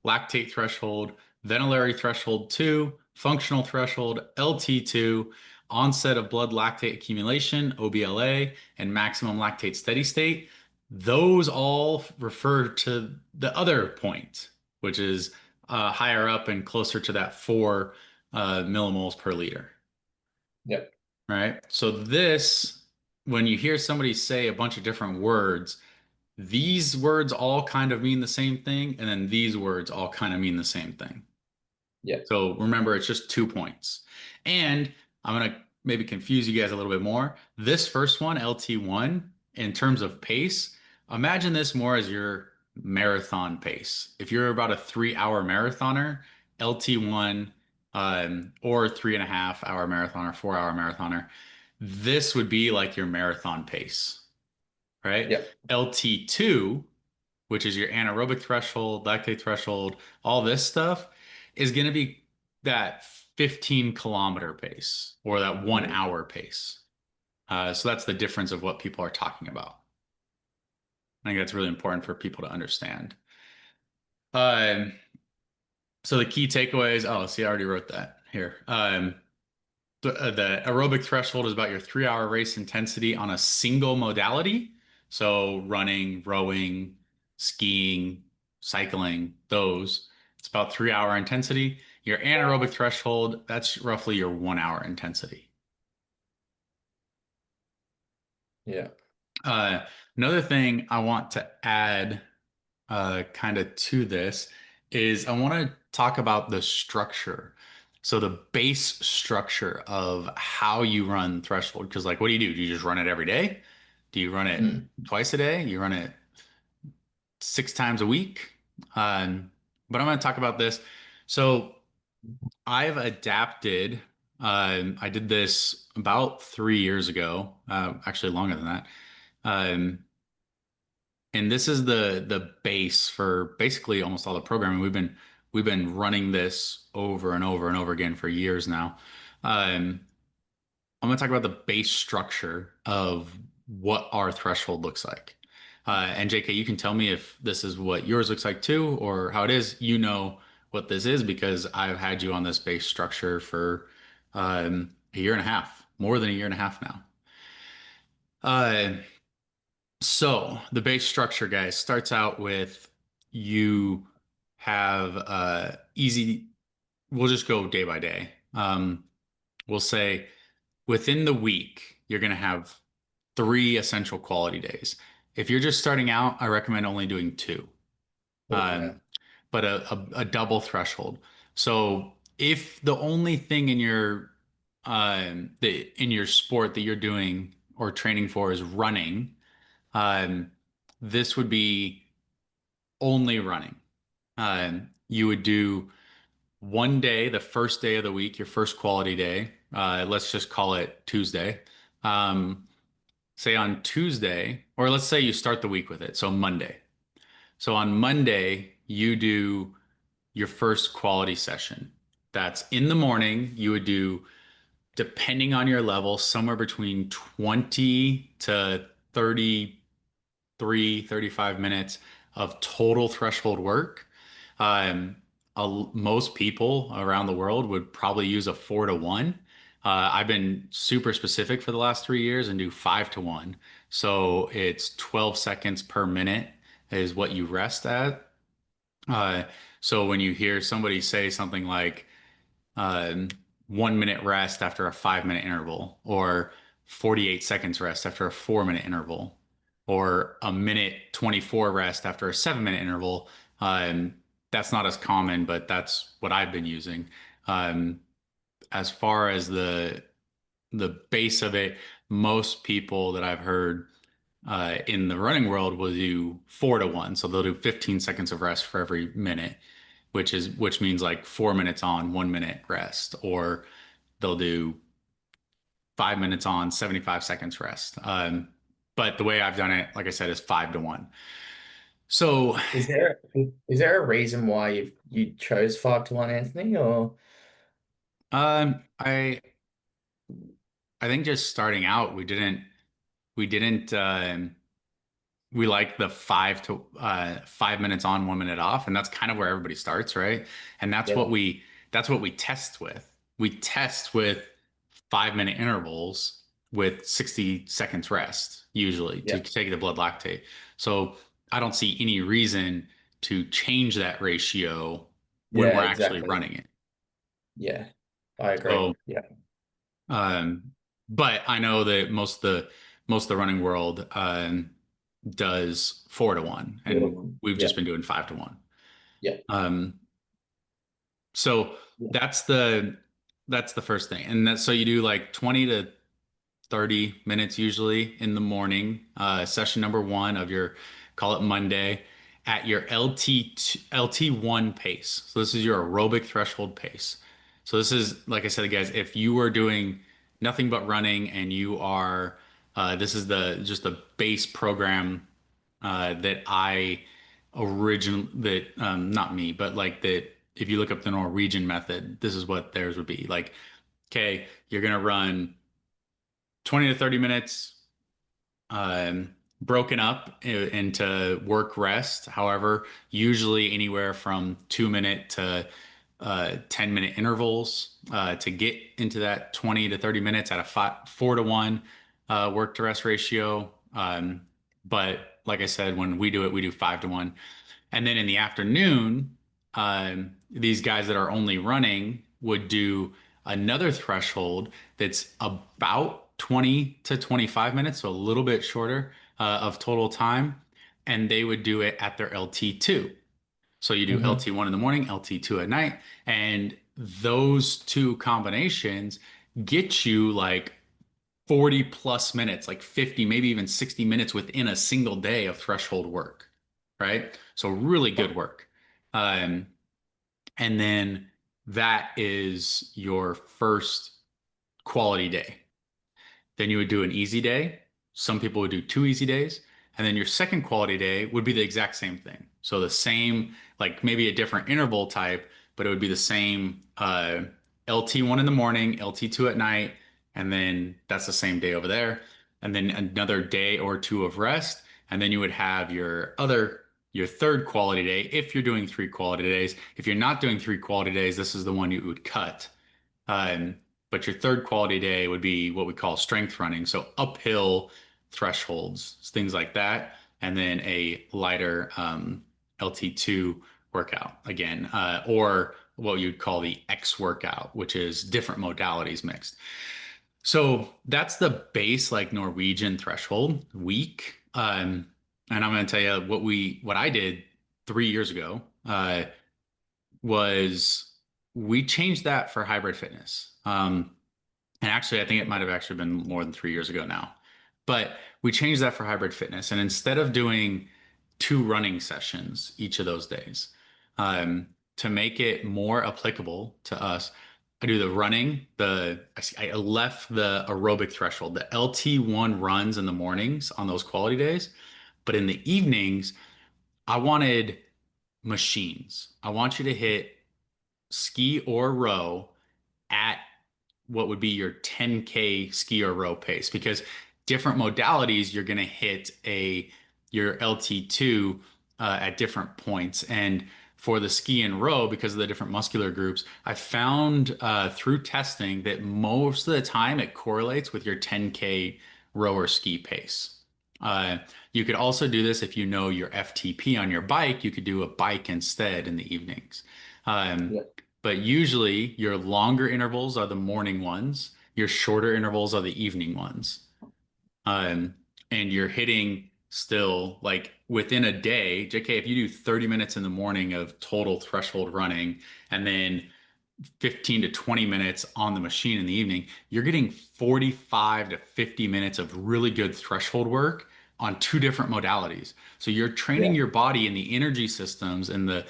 lactate threshold, ventilatory threshold 2, functional threshold, LT2, onset of blood lactate accumulation, OBLA, and maximum lactate steady state. Those all refer to the other point, which is higher up and closer to that 4 millimoles per liter. yeah, Right. So this, when you hear somebody say a bunch of different words, these words all kind of mean the same thing, and then these words all kind of mean the same thing. yeah, So remember, it's just 2 points. And I'm going to maybe confuse you guys a little bit more. This first one, LT1, in terms of pace, imagine this more as your marathon pace. If you're about a 3 hour marathoner, LT1, or 3.5 hour marathoner, 4 hour marathoner, this would be like your marathon pace, right? Yep. LT2, which is your anaerobic threshold, lactate threshold, all this stuff is going to be that 15-kilometer pace or that 1 hour pace. So that's the difference of what people are talking about. I think that's really important for people to understand. Um, so the key takeaways, oh, see, I already wrote that here. The aerobic threshold is about your 3 hour race intensity on a single modality. So running, rowing, skiing, cycling, those. It's about 3 hour intensity. Your anaerobic threshold, that's roughly your 1 hour intensity. Yeah. Uh, Another thing I want to add kind of to this is I want to talk about the structure. So the base structure of how you run threshold. Because like, what do? Do you just run it every day? Do you run it Mm. twice a day? You run it 6 times a week? But I'm going to talk about this. So I've adapted. I did this about 3 years ago, actually longer than that. Um, and this is the base for basically almost all the programming. We've been running this over and over and over again for years now. Um, I'm going to talk about the base structure of what our threshold looks like. And JK, you can tell me if this is what yours looks like too, or how it is. You know what this is because I've had you on this base structure for a year and a half, more than a year and a half now. Uh, So the base structure, guys, starts out with you have easy. We'll just go day by day. We'll say within the week, you're going to have 3 essential quality days. If you're just starting out, I recommend only doing two, Yeah. um, but a double threshold. So if the only thing in your sport that you're doing or training for is running, um, this would be only running. You would do one day, the first day of the week, your first quality day. Let's just call it Tuesday. Um, Say on Tuesday, or let's say you start the week with it. So Monday. So on Monday, you do your first quality session. That's in the morning. You would do, depending on your level, somewhere between 20 to 35 minutes of total threshold work. Um, Most people around the world would probably use a 4-to-1. I've been super specific for the last 3 years and do 5-to-1. So it's 12 seconds per minute is what you rest at. Uh, so when you hear somebody say something like, um, 1 minute rest after a 5 minute interval, or 48 seconds rest after a 4 minute interval, or a minute 24 rest after a 7 minute interval. Um, that's not as common, but that's what I've been using. Um, as far as the base of it, most people that I've heard in the running world will do 4-to-1. So they'll do 15 seconds of rest for every minute, which means like 4 minutes on, 1 minute rest, or they'll do 5 minutes on, 75 seconds rest. But the way I've done it, like I said, is 5-to-1. So Is there a reason why you chose 5-to-1, Anthony? Or um, I I think just starting out, we didn't we like the 5 minutes on, 1 minute off, and that's kind of where everybody starts, right? And yeah, that's what we test with. We test with 5 minute intervals with 60 seconds rest, usually to yeah, take the blood lactate. So I don't see any reason to change that ratio when yeah, we're actually exactly. running it. Yeah, I agree. So, Yeah, um, but I know that most of the running world does 4-to-1, and we've yeah, just been doing 5-to-1. yeah, Um, so yeah. that's the first thing, and that's so you do like 20 to 30 minutes usually in the morning, session number one of your call it Monday, at your LT1 pace. So this is your aerobic threshold pace. So this is, like I said, guys, if you are doing nothing but running and you are, this is the just the base program that I original that not me, but like that if you look up the Norwegian method, this is what theirs would be. Like, okay, you're gonna run 20 to 30 minutes broken up into work rest. However, usually anywhere from 2 minute to 10-minute intervals to get into that 20 to 30 minutes at a 4 to 1 work to rest ratio. But like I said, when we do it, we do 5 to 1. And then in the afternoon, these guys that are only running would do another threshold that's about 20 to 25 minutes, so a little bit shorter of total time. And they would do it at their LT2. So you do Hmm. LT1 in the morning, LT2 at night. And those two combinations get you like 40 plus minutes, like 50, maybe even 60 minutes within a single day of threshold work, right? So really good work. Um, and then that is your first quality day. Then you would do an easy day. Some people would do 2 easy days. And then your second quality day would be the exact same thing. So the same, like maybe a different interval type, but it would be the same LT1 in the morning, LT2 at night, and then that's the same day over there. And then another day or two of rest. And then you would have your third quality day if you're doing 3 quality days. If you're not doing 3 quality days, this is the one you would cut. Um, but your third quality day would be what we call strength running. So uphill thresholds, things like that. And then a lighter LT2 workout again, or what you'd call the X workout, which is different modalities mixed. So that's the base like Norwegian threshold week. And I'm going to tell you what I did 3 years ago. Was we changed that for hybrid fitness. And actually, I think it might have actually been more than 3 years ago now. But we changed that for hybrid fitness. And instead of doing 2 running sessions each of those days, to make it more applicable to us, I do the running, I left the aerobic threshold, the LT1 runs in the mornings on those quality days. But in the evenings, I wanted machines. I want you to hit ski or row at what would be your 10K ski or row pace because different modalities you're going to hit a your LT2 at different points. And for the ski and row, because of the different muscular groups, I found through testing that most of the time it correlates with your 10K row or ski pace. Uh, you could also do this if you know your FTP on your bike. You could do a bike instead in the evenings. Um, Yeah. but usually your longer intervals are the morning ones, your shorter intervals are the evening ones. Um, and you're hitting still like within a day, JK, if you do 30 minutes in the morning of total threshold running and then 15 to 20 minutes on the machine in the evening, you're getting 45 to 50 minutes of really good threshold work on 2 different modalities. So you're training Yeah. your body in the energy systems and the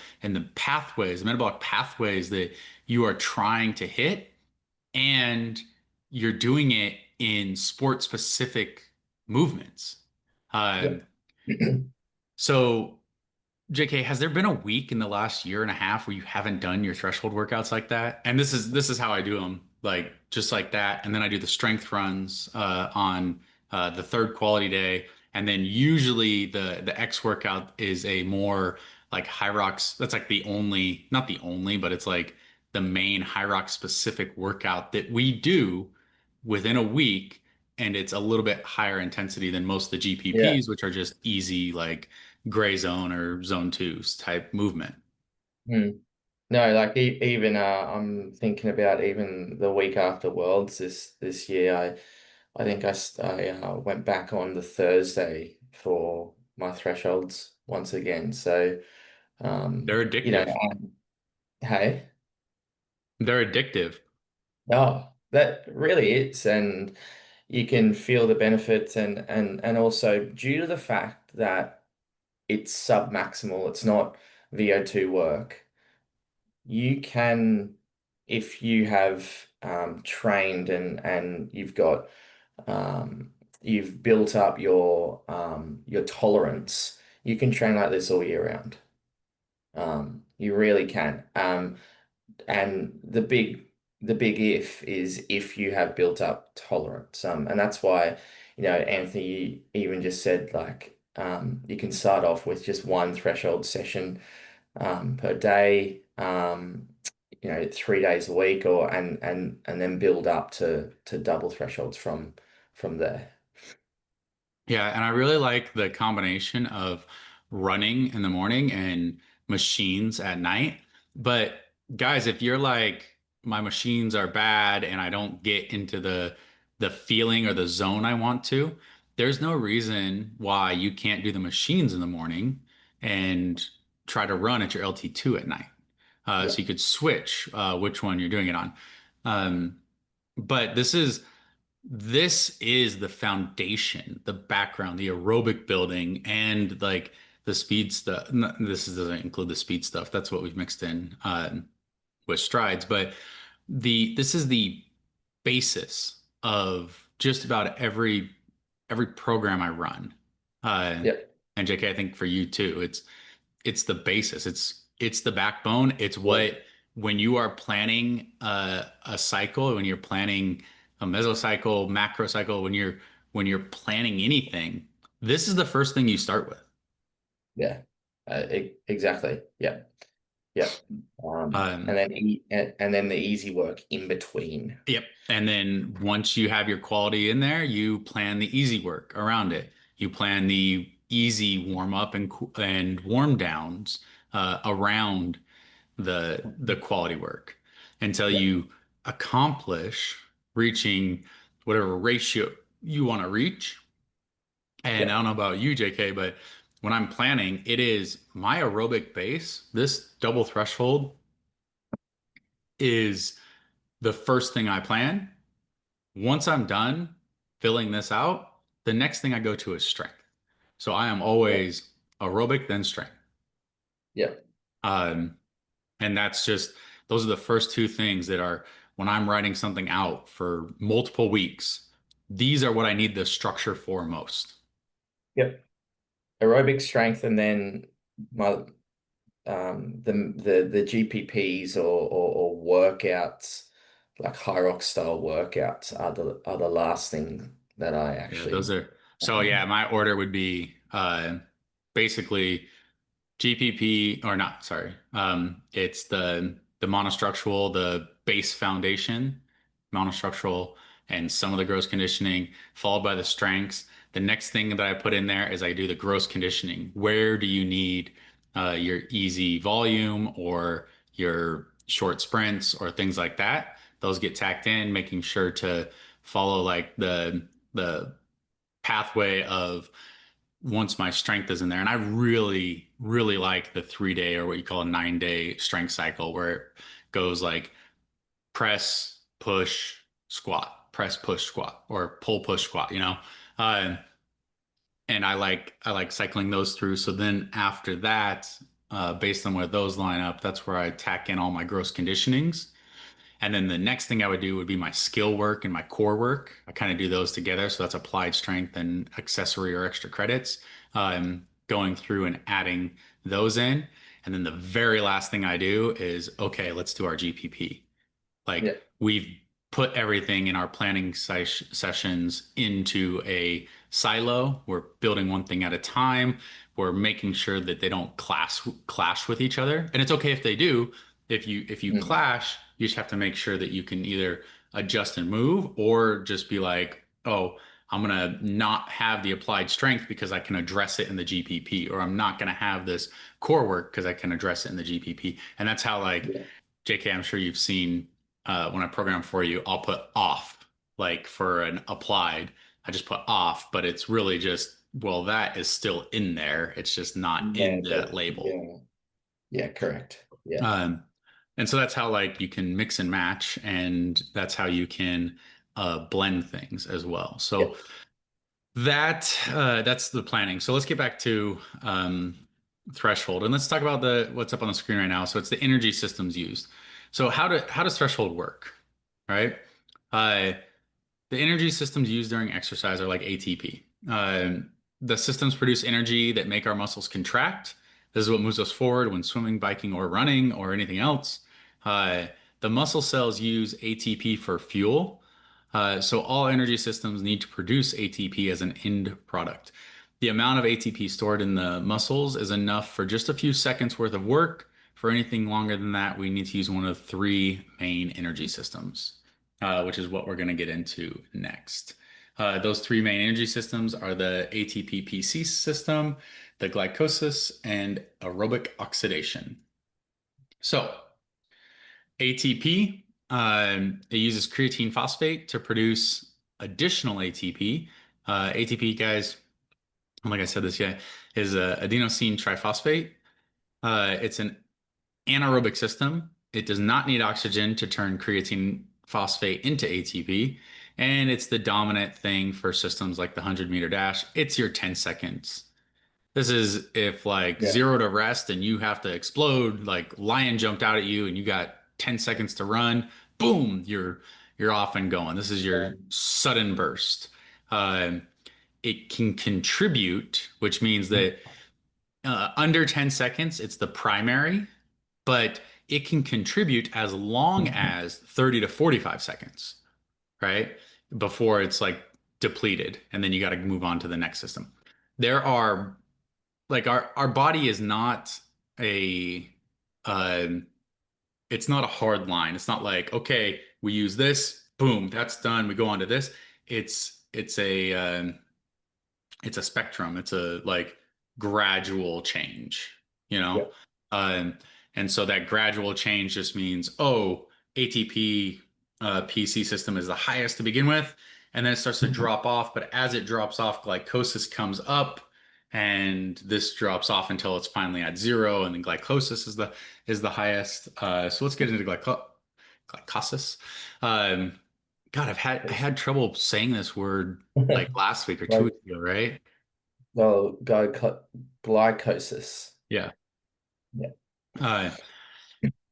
pathways, the metabolic pathways that you are trying to hit, and you're doing it in sport specific movements. Yeah. Um, so JK, has there been a week in the last year and a half where you haven't done your threshold workouts like that? And this is how I do them, like just like that. And then I do the strength runs on the third quality day, and then usually the X workout is a more like high rocks. That's like the only, not the only, but it's like the main high rock specific workout that we do within a week, and it's a little bit higher intensity than most of the Yeah. GPPs, which are just easy like gray zone or zone twos type movement. Hmm. No, like even I'm thinking about even the week after Worlds this year. I think I went back on the Thursday for my thresholds once again. So They're addictive. hey, They're addictive. oh, that really is, and you can feel the benefits, and also due to the fact that it's sub-maximal, it's not VO2 work. You can, if you have trained and you've built up your tolerance, you can train like this all year round. You really can. And the big if is if you have built up tolerance. And that's why, Anthony even just said like you can start off with just one threshold session per day, 3 days a week, or and then build up to double thresholds from there. Yeah, and I really like the combination of running in the morning and machines at night. But guys, if you're like, my machines are bad and I don't get into the feeling or the zone I want to, there's no reason why you can't do the machines in the morning and try to run at your LT2 at night. Yeah, So you could switch which one you're doing it on. Um, but this is the foundation, the background, the aerobic building, and like the speed stuff. Doesn't include the speed stuff. That's what we've mixed in with strides. But this is the basis of just about every program I run. Uh, yeah, and JK, I think for you too, it's the basis. It's the backbone. It's yeah, what when you are planning a cycle, when you're planning a mesocycle, macrocycle, when you're planning anything, this is the first thing you start with. yeah. Exactly. Yeah, yeah. And Um, then and then the easy work in between. yep. And then once you have your quality in there, you plan the easy work around it. You plan the easy warm up and warm downs around the quality work until Yeah, you accomplish reaching whatever ratio you want to reach. And yeah, I don't know about you, JK, but when I'm planning, it is my aerobic base. This double threshold is the first thing I plan. Once I'm done filling this out, the next thing I go to is strength. So I am yeah, always aerobic, then strength. yeah, Um, And that's just, those are the first two things that are when I'm writing something out for multiple weeks, these are what I need the structure for most. yeah. Aerobic strength, and then my the GPPs or workouts like high rock style workouts are the last thing that I Yeah, those actually are, so yeah, um, my order would be basically GPP or not, sorry. It's the monostructural, the base foundation, monostructural, and some of the gross conditioning, followed by the strengths. The next thing that I put in there is I do the gross conditioning. Where do you need your easy volume or your short sprints or things like that? Those get tacked in, making sure to follow like the pathway of once my strength is in there. And I really, really like the 3 day or what you call a 9 day strength cycle where it goes like press, push, squat, press, push, squat, or pull, push, squat, Uh, and I like cycling those through. So then after that, based on where those line up, that's where I tack in all my gross conditionings. And then the next thing I would do would be my skill work and my core work. I kind of do those together. So that's applied strength and accessory or extra credits. Going through and adding those in. And then the very last thing I do is, okay, let's do our GPP. Like yeah, we've put everything in our planning sessions into a silo. We're building one thing at a time. We're making sure that they don't clash with each other. And it's okay if they do. If you mm, clash, you just have to make sure that you can either adjust and move or just be like, oh, I'm gonna not have the applied strength because I can address it in the GPP, or I'm not gonna have this core work because I can address it in the GPP. And that's how like yeah, JK, I'm sure you've seen when I program for you, I'll put off like for an applied. I just put off, but it's really just, well, that is still in there. It's just not yeah, in that but label. yeah, yeah, correct. Yeah, Um, and so that's how like you can mix and match, and that's how you can blend things as well. yeah, So That's the planning. So let's get back to threshold, and let's talk about the what's up on the screen right now. So it's the energy systems used. So how does threshold work? All right. Uh, the energy systems used during exercise are like ATP. The systems produce energy that make our muscles contract. This is what moves us forward when swimming, biking, or running, or anything else. Uh, the muscle cells use ATP for fuel. So all energy systems need to produce ATP as an end product. The amount of ATP stored in the muscles is enough for just a few seconds worth of work. For anything longer than that, we need to use one of three main energy systems, which is what we're going to get into next. Those three main energy systems are the ATP-PC system, the glycolysis, and aerobic oxidation. So ATP, it uses creatine phosphate to produce additional ATP. ATP, guys, like I said, this guy is adenosine triphosphate. It's an anaerobic system. It does not need oxygen to turn creatine phosphate into ATP. And it's the dominant thing for systems like the 100-meter dash. It's your 10 seconds. This is if like Yeah. zero to rest and you have to explode, like lion jumped out at you and you got 10 seconds to run, boom, you're off and going. This is your sudden burst. Um, it can contribute, which means that under 10 seconds, it's the primary, but it can contribute as long as 30 to 45 seconds, right? Before it's like depleted, and then you got to move on to the next system. There are like our body is not a uh, it's not a hard line. It's not like, okay, we use this, boom, that's done. We go on to this. It's a it's a spectrum. It's a like gradual change, you know? Yep. Um, and so that gradual change just means, oh, ATP PC system is the highest to begin with, and then it starts to drop off. But as it drops off, glycosis comes up, and this drops off until it's finally at zero, and then glycosis is the highest. So let's get into glycosis. Um, God, I had trouble saying this word like last week or two Like, weeks ago, right? well, glycosis. Yeah. Yeah. Uh,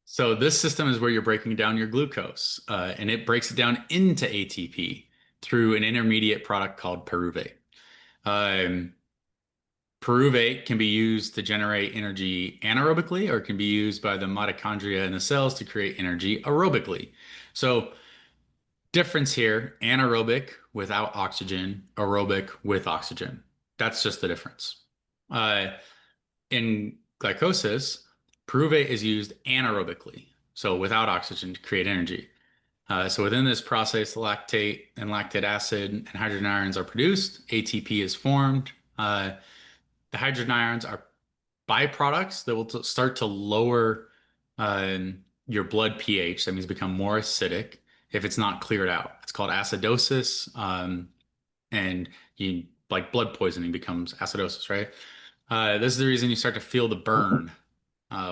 so this system is where you're breaking down your glucose, and it breaks it down into ATP through an intermediate product called pyruvate. Um, Pyruvate can be used to generate energy anaerobically, or it can be used by the mitochondria in the cells to create energy aerobically. So difference here, anaerobic without oxygen, aerobic with oxygen. That's just the difference. Uh, in glycosis, pyruvate is used anaerobically, so without oxygen to create energy. So within this process, lactate and lactic acid and hydrogen ions are produced. ATP is formed. The hydrogen ions are byproducts that will start to lower your blood pH. That means become more acidic if it's not cleared out. It's called acidosis, and you like blood poisoning becomes acidosis, right? This is the reason you start to feel the burn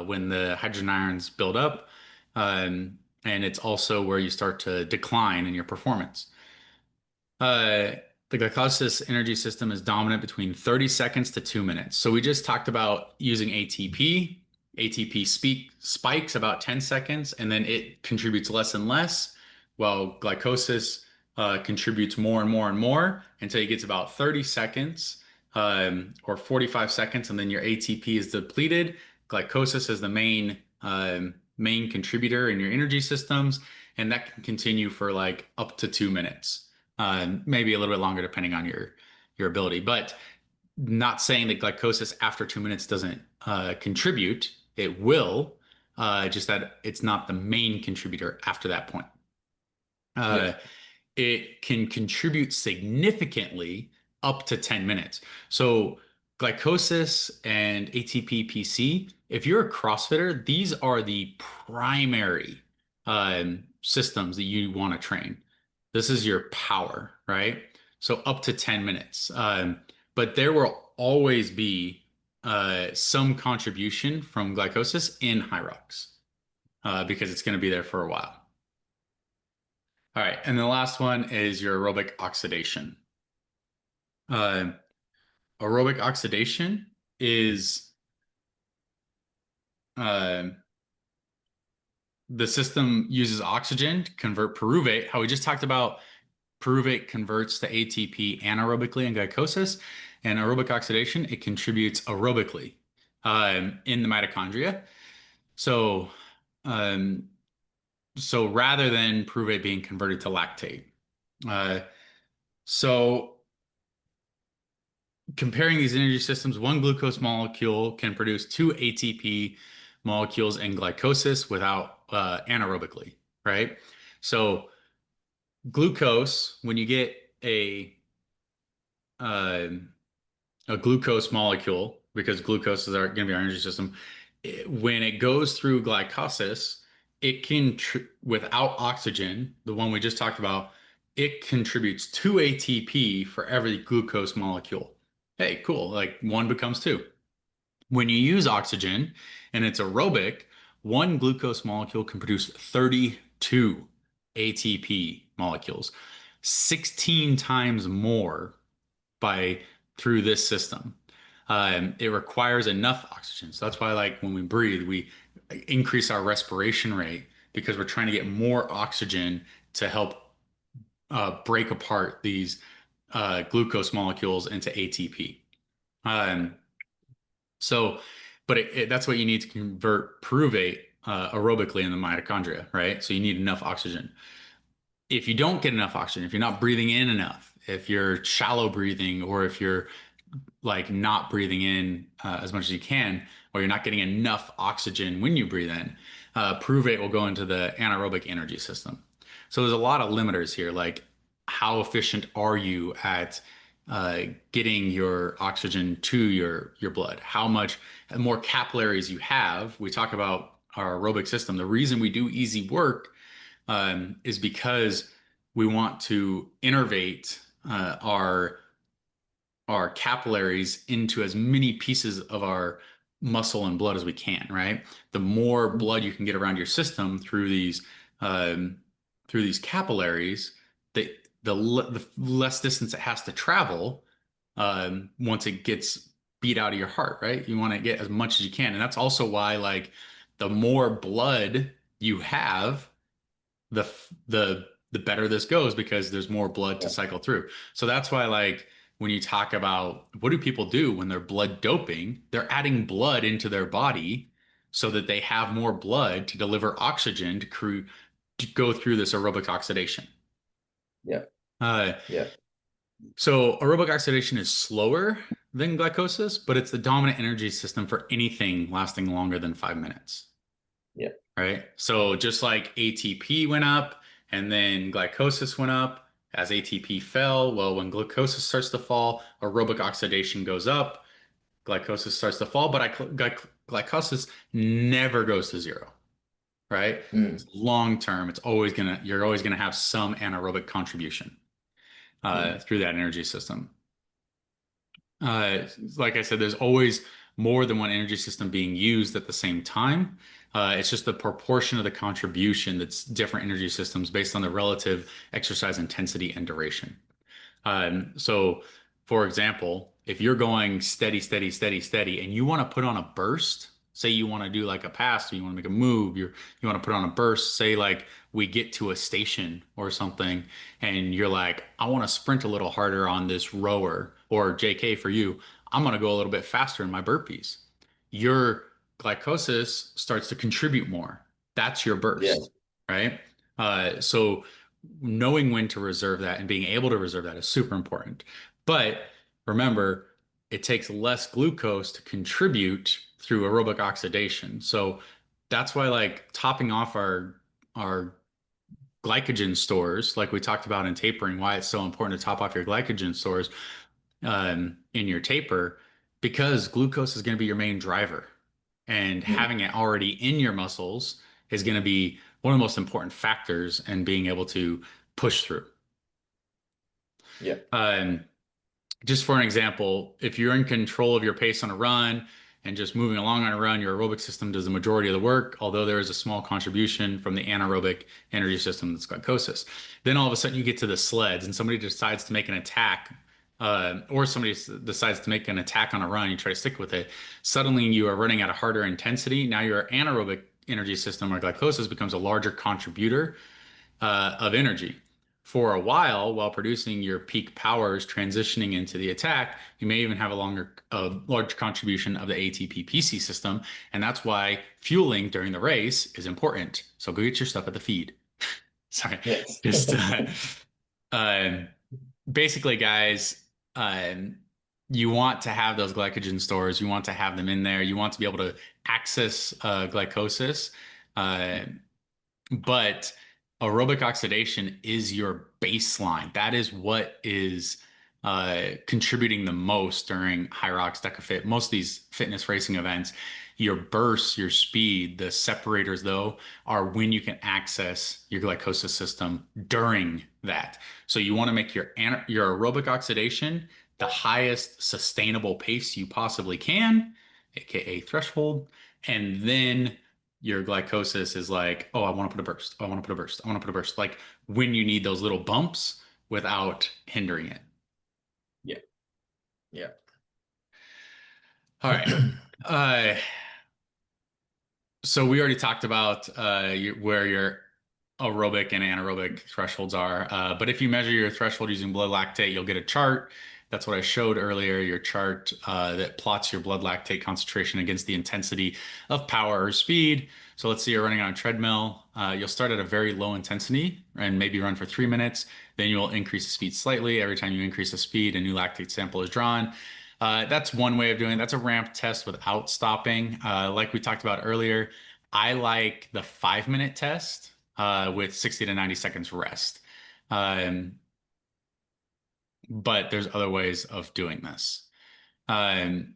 when the hydrogen ions build up, and it's also where you start to decline in your performance. Uh, the glycolysis energy system is dominant between 30 seconds to 2 minutes. So we just talked about using ATP. ATP spikes about 10 seconds, and then it contributes less and less, while glycosis contributes more and more and more until you get to about 30 seconds or 45 seconds, and then your ATP is depleted. Glycosis is the main contributor in your energy systems, and that can continue for like up to 2 minutes, maybe a little bit longer depending on your ability. But not saying that glycosis after 2 minutes doesn't contribute. It will, just that it's not the main contributor after that point. Yeah. Uh, it can contribute significantly up to 10 minutes. So glycosis and ATP PC, if you're a CrossFitter, these are the primary systems that you want to train. This is your power, right? So up to 10 minutes. But there will always be some contribution from glycosis in high rocks because it's going to be there for a while. All right, and the last one is your aerobic oxidation. Uh, Aerobic oxidation is uh, the system uses oxygen to convert pyruvate. How we just talked about pyruvate converts to ATP anaerobically in glycosis, and aerobic oxidation, it contributes aerobically in the mitochondria. So, um, so rather than pyruvate being converted to lactate. Uh, so comparing these energy systems, one glucose molecule can produce two ATP molecules in glycosis without anaerobically, right? So glucose, when you get uh, a glucose molecule, because glucose is going to be our energy system, when it goes through glycosis, it can, without oxygen, the one we just talked about, it contributes 2 ATP for every glucose molecule. Hey, cool. Like one becomes two. When you use oxygen and it's aerobic, one glucose molecule can produce 32 ATP molecules, 16 times more by through this system. It requires enough oxygen. So that's why, like, when we breathe, we increase our respiration rate because we're trying to get more oxygen to help break apart these glucose molecules into ATP. Um, so, but that's what you need to convert pyruvate aerobically in the mitochondria, right? So you need enough oxygen. If you don't get enough oxygen, if you're not breathing in enough, if you're shallow breathing, or if you're like not breathing in as much as you can, or you're not getting enough oxygen when you breathe in, pyruvate will go into the anaerobic energy system. So there's a lot of limiters here, like how efficient are you at getting your oxygen to your blood? How much more capillaries you have? We talk about our aerobic system. The reason we do easy work is because we want to innervate our capillaries into as many pieces of our muscle and blood as we can, right? The more blood you can get around your system um, through these capillaries, the less distance it has to travel once it gets beat out of your heart, right? You want to get as much as you can, and that's also why, like, the more blood you have, the better this goes because there's more blood to Yeah. cycle through. So that's why, like, when you talk about what do people do when they're blood doping, they're adding blood into their body so that they have more blood to deliver oxygen to go through this aerobic oxidation. Yeah. Uh, Yeah. so aerobic oxidation is slower than glycosis, but it's the dominant energy system for anything lasting longer than 5 minutes. Yeah. Right? So just like ATP went up and then glycosis went up, as ATP fell, well, when glucosis starts to fall, aerobic oxidation goes up, glycosis starts to fall, but glycosis never goes to zero, right? It's Mm. long term. You're always gonna have some anaerobic contribution Mm. through that energy system. Uh, like I said, there's always more than one energy system being used at the same time. It's just the proportion of the contribution that's different energy systems based on the relative exercise intensity and duration. So, for example, if you're going steady, steady, steady, steady, and you want to put on a burst, say you want to do like a pass, or you want to make a move, you want to put on a burst, say like we get to a station or something, and you're like, I want to sprint a little harder on this rower, or JK for you, I'm going to go a little bit faster in my burpees. Your glycosis starts to contribute more. That's your Yeah. burst, right? So knowing when to reserve that and being able to reserve that is super important. But remember, it takes less glucose to contribute through aerobic oxidation. So that's why, like, topping off our glycogen stores, like we talked about in tapering, why it's so important to top off your glycogen stores in your taper, because glucose is going to be your main driver, and Mm. having it already in your muscles is going to be one of the most important factors in being able to push through. Yeah. Um, just for an example, if you're in control of your pace on a run and just moving along on a run, your aerobic system does the majority of the work, although there is a small contribution from the anaerobic energy system that's glycosis. Then all of a sudden you get to the sleds and somebody decides to make an attack or somebody decides to make an attack on a run, you try to stick with it, suddenly you are running at a harder intensity. Now your anaerobic energy system or glycosis becomes a larger contributor of energy. For a while producing your peak powers, transitioning into the attack, you may even have a large contribution of the ATP PC system, and that's why fueling during the race is important. So go get your stuff at the feed. Sorry, Yes. just uh, basically, guys, you want to have those glycogen stores. You want to have them in there. You want to be able to access glycosis. Uh, but aerobic oxidation is your baseline. That is what is contributing the most during Hyrox, DecaFit, most of these fitness racing events. Your bursts, your speed, the separators, though, are when you can access your glycosis system during that. So you want to make your aerobic oxidation the highest sustainable pace you possibly can, aka threshold, and then your glycosis is like, oh, I want to put a burst. Oh, I want to put a burst. I want to put a burst. Like when you need those little bumps without hindering it. Yeah. Yeah. All right. Uh, so we already talked about where your aerobic and anaerobic thresholds are. But if you measure your threshold using blood lactate, you'll get a chart. That's what I showed earlier, your chart that plots your blood lactate concentration against the intensity of power or speed. So let's say you're running on a treadmill. You'll start at a very low intensity and maybe run for 3 minutes. Then you'll increase the speed slightly. Every time you increase the speed, a new lactate sample is drawn. That's one way of doing it. That's a ramp test without stopping. Like we talked about earlier, I like the 5 minute test with 60 to 90 seconds rest. Um, but there's other ways of doing this. Um,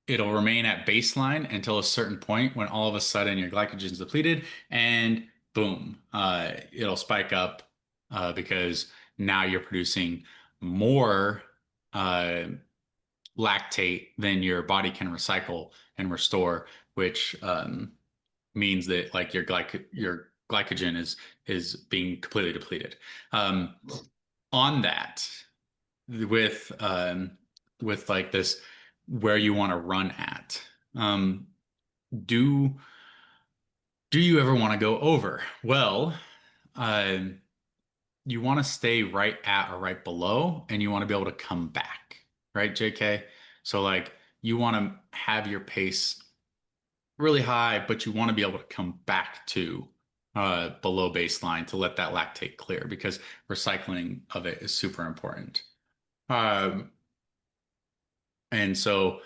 it'll remain at baseline until a certain point when all of a sudden your glycogen is depleted and boom, it'll spike up because now you're producing more lactate than your body can recycle and restore, which means that like your glycogen is being completely depleted. On that, with like this, where you want to run at, do you ever want to go over? Well, uh, you want to stay right at or right below, and you want to be able to come back, right, JK? So like you want to have your pace really high, but you want to be able to come back to below baseline to let that lactate clear because recycling of it is super important. Um, and so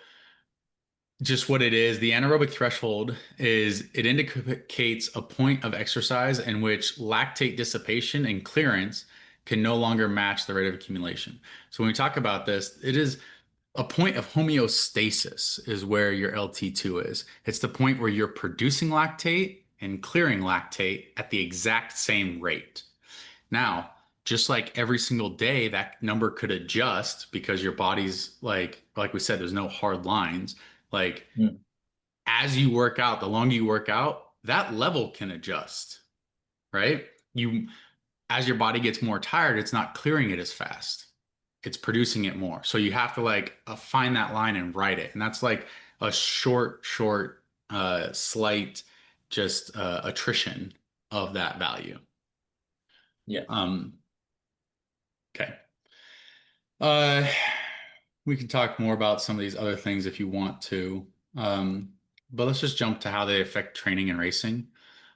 just what it is, the anaerobic threshold is it indicates a point of exercise in which lactate dissipation and clearance can no longer match the rate of accumulation. So when we talk about this, it is a point of homeostasis is where your LT2 is. It's the point where you're producing lactate and clearing lactate at the exact same rate. Now, just like every single day, that number could adjust because your body's like we said, there's no hard lines. Like as you work out, the longer you work out, that level can adjust, right? As your body gets more tired, it's not clearing it as fast. It's producing it more. So you have to like find that line and write it. And that's like a short, slight, just attrition of that value. Yeah. Okay. Uh, we can talk more about some of these other things if you want to. But let's just jump to how they affect training and racing.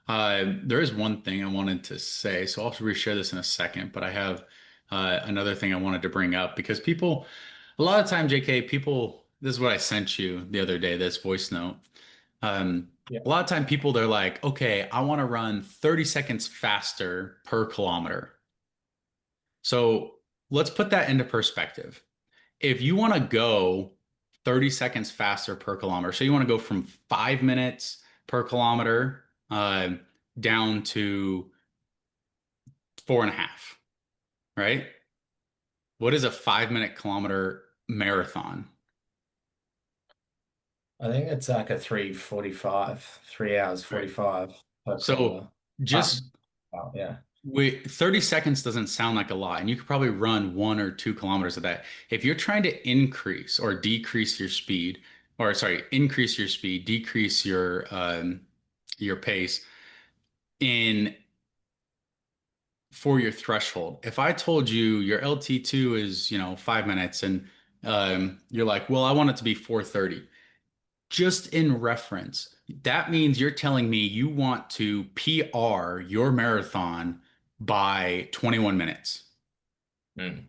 There is one thing I wanted to say, so I'll reshare this in a second, but I have another thing I wanted to bring up because a lot of time, JK, this is what I sent you the other day, this voice note. Yeah. A lot of time people, they're like, okay, I want to run 30 seconds faster per kilometer. So let's put that into perspective. If you want to go 30 seconds faster per kilometer, so you want to go from 5 minutes per kilometer down to 4.5, right? What is a 5 minute kilometer marathon? I think it's like a 3:45, 3 hours Right. 45 per So kilometer. just Yeah. Wait, 30 seconds doesn't sound like a lot, and you could probably run 1 or 2 kilometers of that. If you're trying to increase or decrease your speed, or sorry, increase your speed, decrease your pace in for your threshold. If I told you your LT2 is, 5 minutes and you're like, well, I want it to be 4:30. Just in reference, that means you're telling me you want to PR your marathon by 21 minutes. Mm.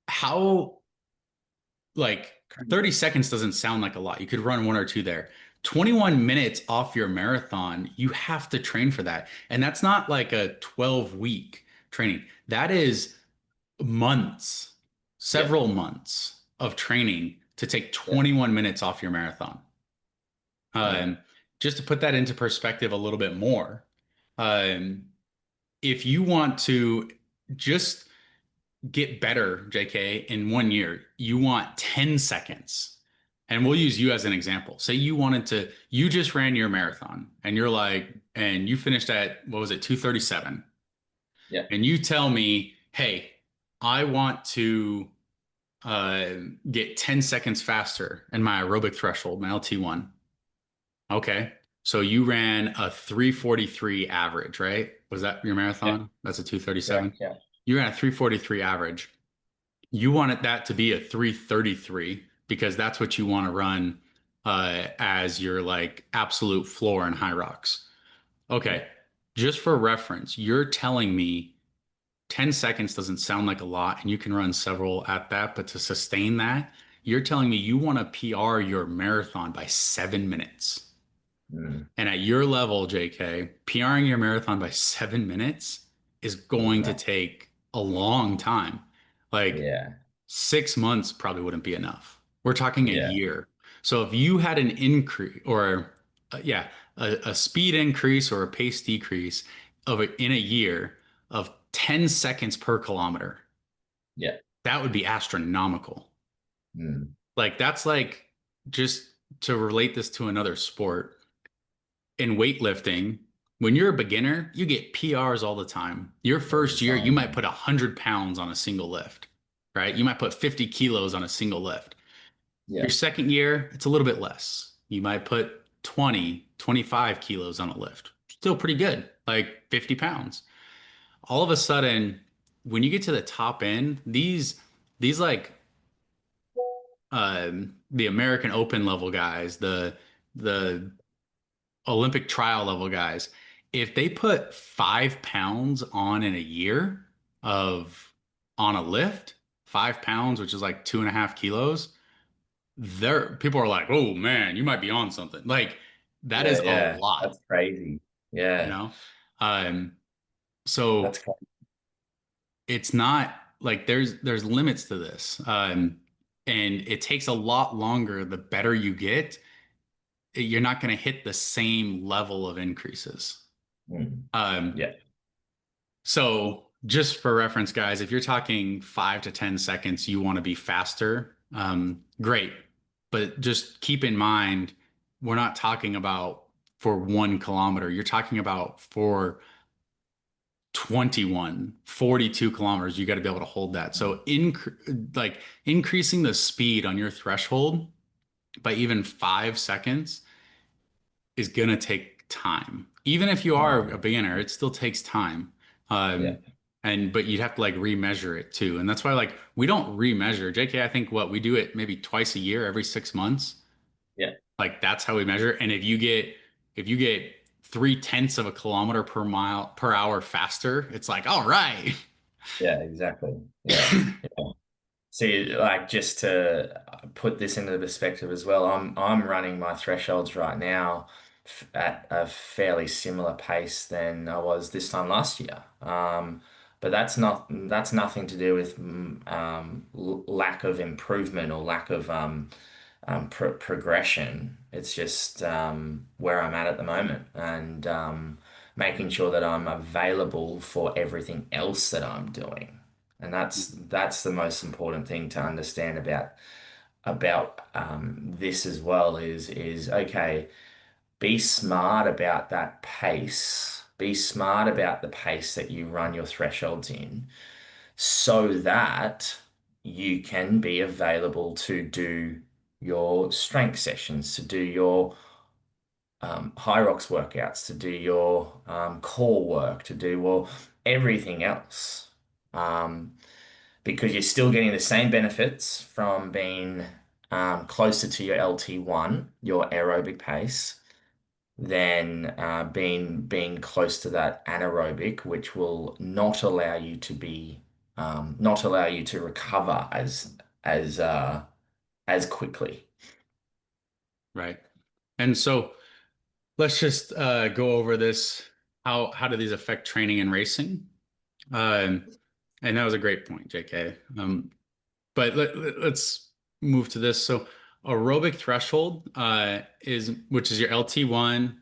How, like, 30 seconds doesn't sound like a lot. You could run 1 or 2 there. 21 minutes off your marathon, you have to train for that. And that's not like a 12-week training. That is months, Yeah. several months of training to take Yeah. 21 minutes off your marathon. Yeah. Um, just to put that into perspective a little bit more, um, if you want to just get better, JK, in 1 year, you want 10 seconds. And we'll use you as an example. Say you just ran your marathon and you're like, and you finished at, what was it, 2:37. Yeah. And you tell me, hey, I want to uh, get 10 seconds faster in my aerobic threshold, my LT1. Okay. So you ran a 3:43 average, right? Was that your Yeah. marathon? That's a 2:37. Correct. Yeah. You ran a 3:43 average. You wanted that to be a 3:33 because that's what you want to run as your like absolute floor in high rocks. Yeah. Okay. Just for reference, you're telling me 10 seconds doesn't sound like a lot and you can run several at that, but to sustain that, you're telling me you want to PR your marathon by 7 minutes. Mm. And at your level, JK, PRing your marathon by 7 minutes is Is going to massive. take a long time. Like Yeah. 6 months probably wouldn't be enough. We're talking a Yeah. year. So if you had an increase or yeah, a speed increase or a pace decrease in a year of 10 seconds per kilometer, Yeah. that would be astronomical. Mm. Like that's like just to relate this to another sport in weightlifting, when you're a beginner, you get PRs all the time. Your All the first year, you might time. put 100 pounds on a single lift, right? You might put 50 kilos on a single lift. Your Yeah. second year, it's a little bit less. You might put 20, 25 kilos on a lift. Still pretty good, like 50 pounds. All of a sudden, when you get to the top end, these like the American Open level guys, the Olympic trial level guys, if they put 5 pounds on in a year of on a lift, 5 pounds, which is like 2.5 kilos, there people are like, oh man, you might be on something. Like that Yeah. is a Yeah. lot, That's crazy. you Yeah. know? Um, so That's crazy. it's not like there's limits to this. And it takes a lot longer the better you get. You're not going to hit the same level of increases. Mm. Um, Yeah. So, just for reference, guys, if you're talking 5 to 10 seconds, you want to be faster. Great. But just keep in mind, we're not talking about for 1 kilometer. You're talking about for 21, 42 kilometers. You got to be able to hold that. So, like increasing the speed on your threshold by even 5 seconds is going to take time. Even if you are a Time. beginner, it still takes time. Yeah. Um, but you'd have to like remeasure it too. And that's why like we don't remeasure. JK, I think what we do it maybe twice a year, every 6 months. Yeah. Like that's how we measure. And if you get 3/10 of a kilometer per mile per hour faster, it's like, all right. Yeah. Exactly. Yeah. See, like just to put this into perspective as well, I'm running my thresholds right now at a fairly similar pace than I was this time last year. But that's nothing to do with lack of improvement or lack of progression. It's just where I'm at the moment and making sure that I'm available for everything else that I'm doing. And that's the most important thing to understand about this as well is okay, be smart about that pace be smart about the pace that you run your thresholds in so that you can be available to do your strength sessions, to do your high rocks workouts, to do your core work, to do well everything else. Um, because you're still getting the same benefits from being closer to your LT1, your aerobic pace, than being close to that anaerobic, which will not allow you to be not allow you to recover as as quickly. Right. And so let's just go over this. How do these affect training and racing? Um, and that was a great point, JK. But let's move to this. So aerobic threshold is, which is your LT1,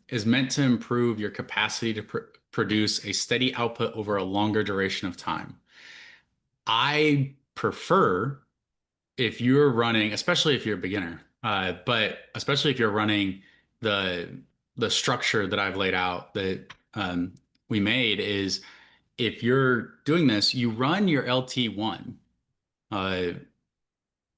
is meant to improve your capacity to produce a steady output over a longer duration of time. I prefer if you're running, especially if you're a beginner, but especially if you're running the the structure that I've laid out that we made is if you're doing this, you run your LT1 uh,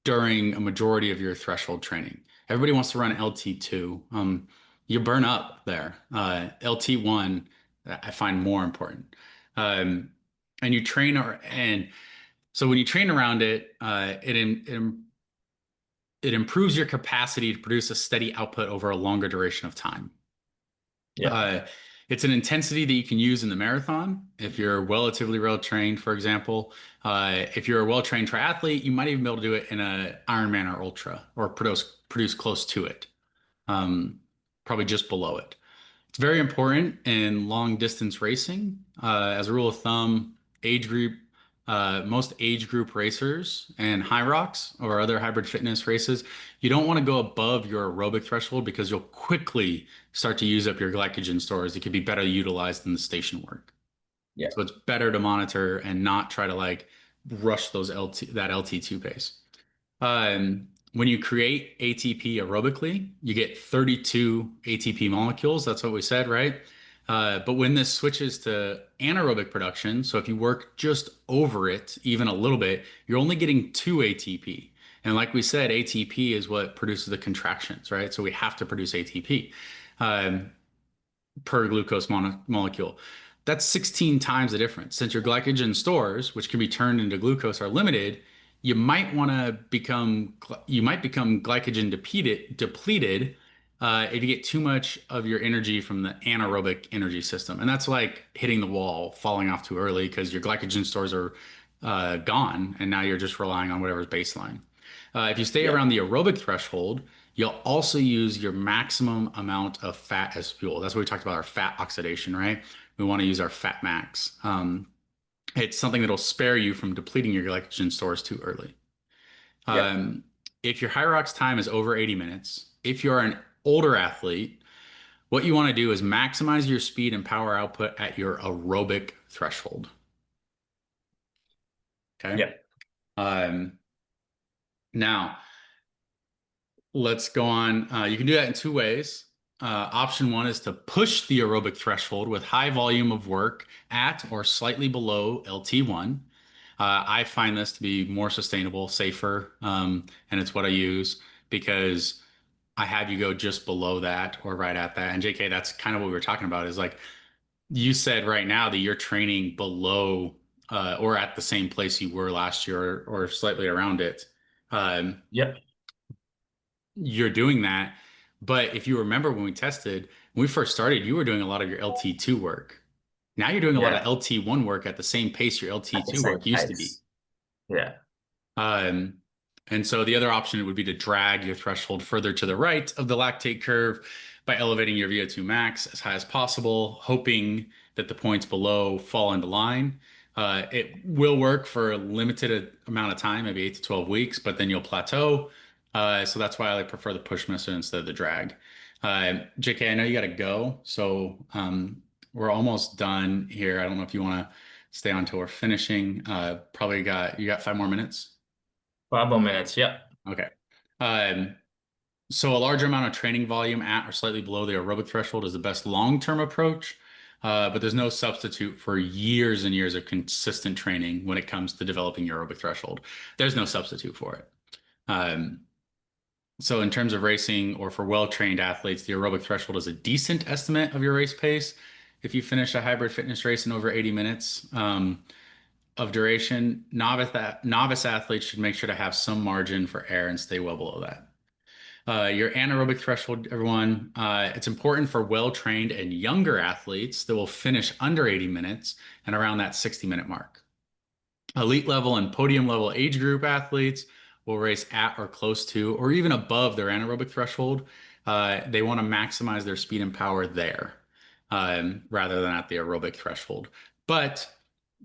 during a majority of your threshold training. Everybody wants to run LT2. You burn up there. LT1, I find more important. Um, and you train, and so when you train around it, it improves your capacity to produce a steady output over a longer duration of time. Yeah. It's an intensity that you can use in the marathon if you're relatively well trained, for example. If you're a well trained triathlete, you might even be able to do it in an Ironman or Ultra or produce close to it, probably just below it. It's very important in long distance racing. As a rule of thumb, age group, most age group racers and high rocks or other hybrid fitness races, you don't want to go above your aerobic threshold because you'll quickly start to use up your glycogen stores. It could be better utilized in the station work. Yeah. So it's better to monitor and not try to like rush that LT2 pace. When you create ATP aerobically, you get 32 ATP molecules. That's what we said, right? But when this switches to anaerobic production, so if you work just over it, even a little bit, you're only getting 2 ATP. And like we said, ATP is what produces the contractions, right? So we have to produce ATP per glucose molecule. That's 16 times the difference. Since your glycogen stores, which can be turned into glucose, are limited, you might become glycogen depleted if you get too much of your energy from the anaerobic energy system. And that's like hitting the wall, falling off too early because your glycogen stores are gone, and now you're just relying on whatever's baseline. If you stay Yeah. around the aerobic threshold, you'll also use your maximum amount of fat as fuel. That's what we talked about, our fat oxidation, right? We want to use our fat max. It's something that'll spare you from depleting your glycogen stores too early. Yeah. If your Hyrox time is over 80 minutes, if you're an older athlete, what you want to do is maximize your speed and power output at your aerobic threshold. Okay. Yeah. Um, Now, let's go on. You can do that in two ways. Option one is to push the aerobic threshold with high volume of work at or slightly below LT1. I find this to be more sustainable, safer, and it's what I use because I have you go just below that or right at that. And JK, that's kind of what we were talking about is like you said right now that you're training below or at the same place you were last year or slightly around it. Um, Yeah. you're doing that. But if you remember when we tested, when we first started, you were doing a lot of your LT2 work. Now you're doing a lot of Yeah. LT1 work at the same pace your At the LT2 same work used to be. pace. Yeah. Um, and so the other option would be to drag your threshold further to the right of the lactate curve by elevating your VO2 max as high as possible, hoping that the points below fall into line. It will work for a limited amount of time, maybe 8 to 12 weeks, but then you'll plateau. So that's why I prefer the push method instead of the drag. JK, I know you got to go, so we're almost done here. I don't know if you want to stay on till we're finishing. Probably you got 5 more minutes. 5 more minutes. Yeah. Okay. Um, So a larger amount of training volume at or slightly below the aerobic threshold is the best long-term approach. But there's no substitute for years and years of consistent training when it comes to developing your aerobic threshold. There's no substitute for it. Um, so in terms of racing or for well-trained athletes, the aerobic threshold is a decent estimate of your race pace. If you finish a hybrid fitness race in over 80 minutes of duration, novice athletes should make sure to have some margin for error and stay well below that. Your anaerobic threshold, everyone, it's important for well-trained and younger athletes that will finish under 80 minutes and around that 60-minute mark. Elite level and podium level age group athletes will race at or close to or even above their anaerobic threshold. They want to maximize their speed and power there rather than at the aerobic threshold. But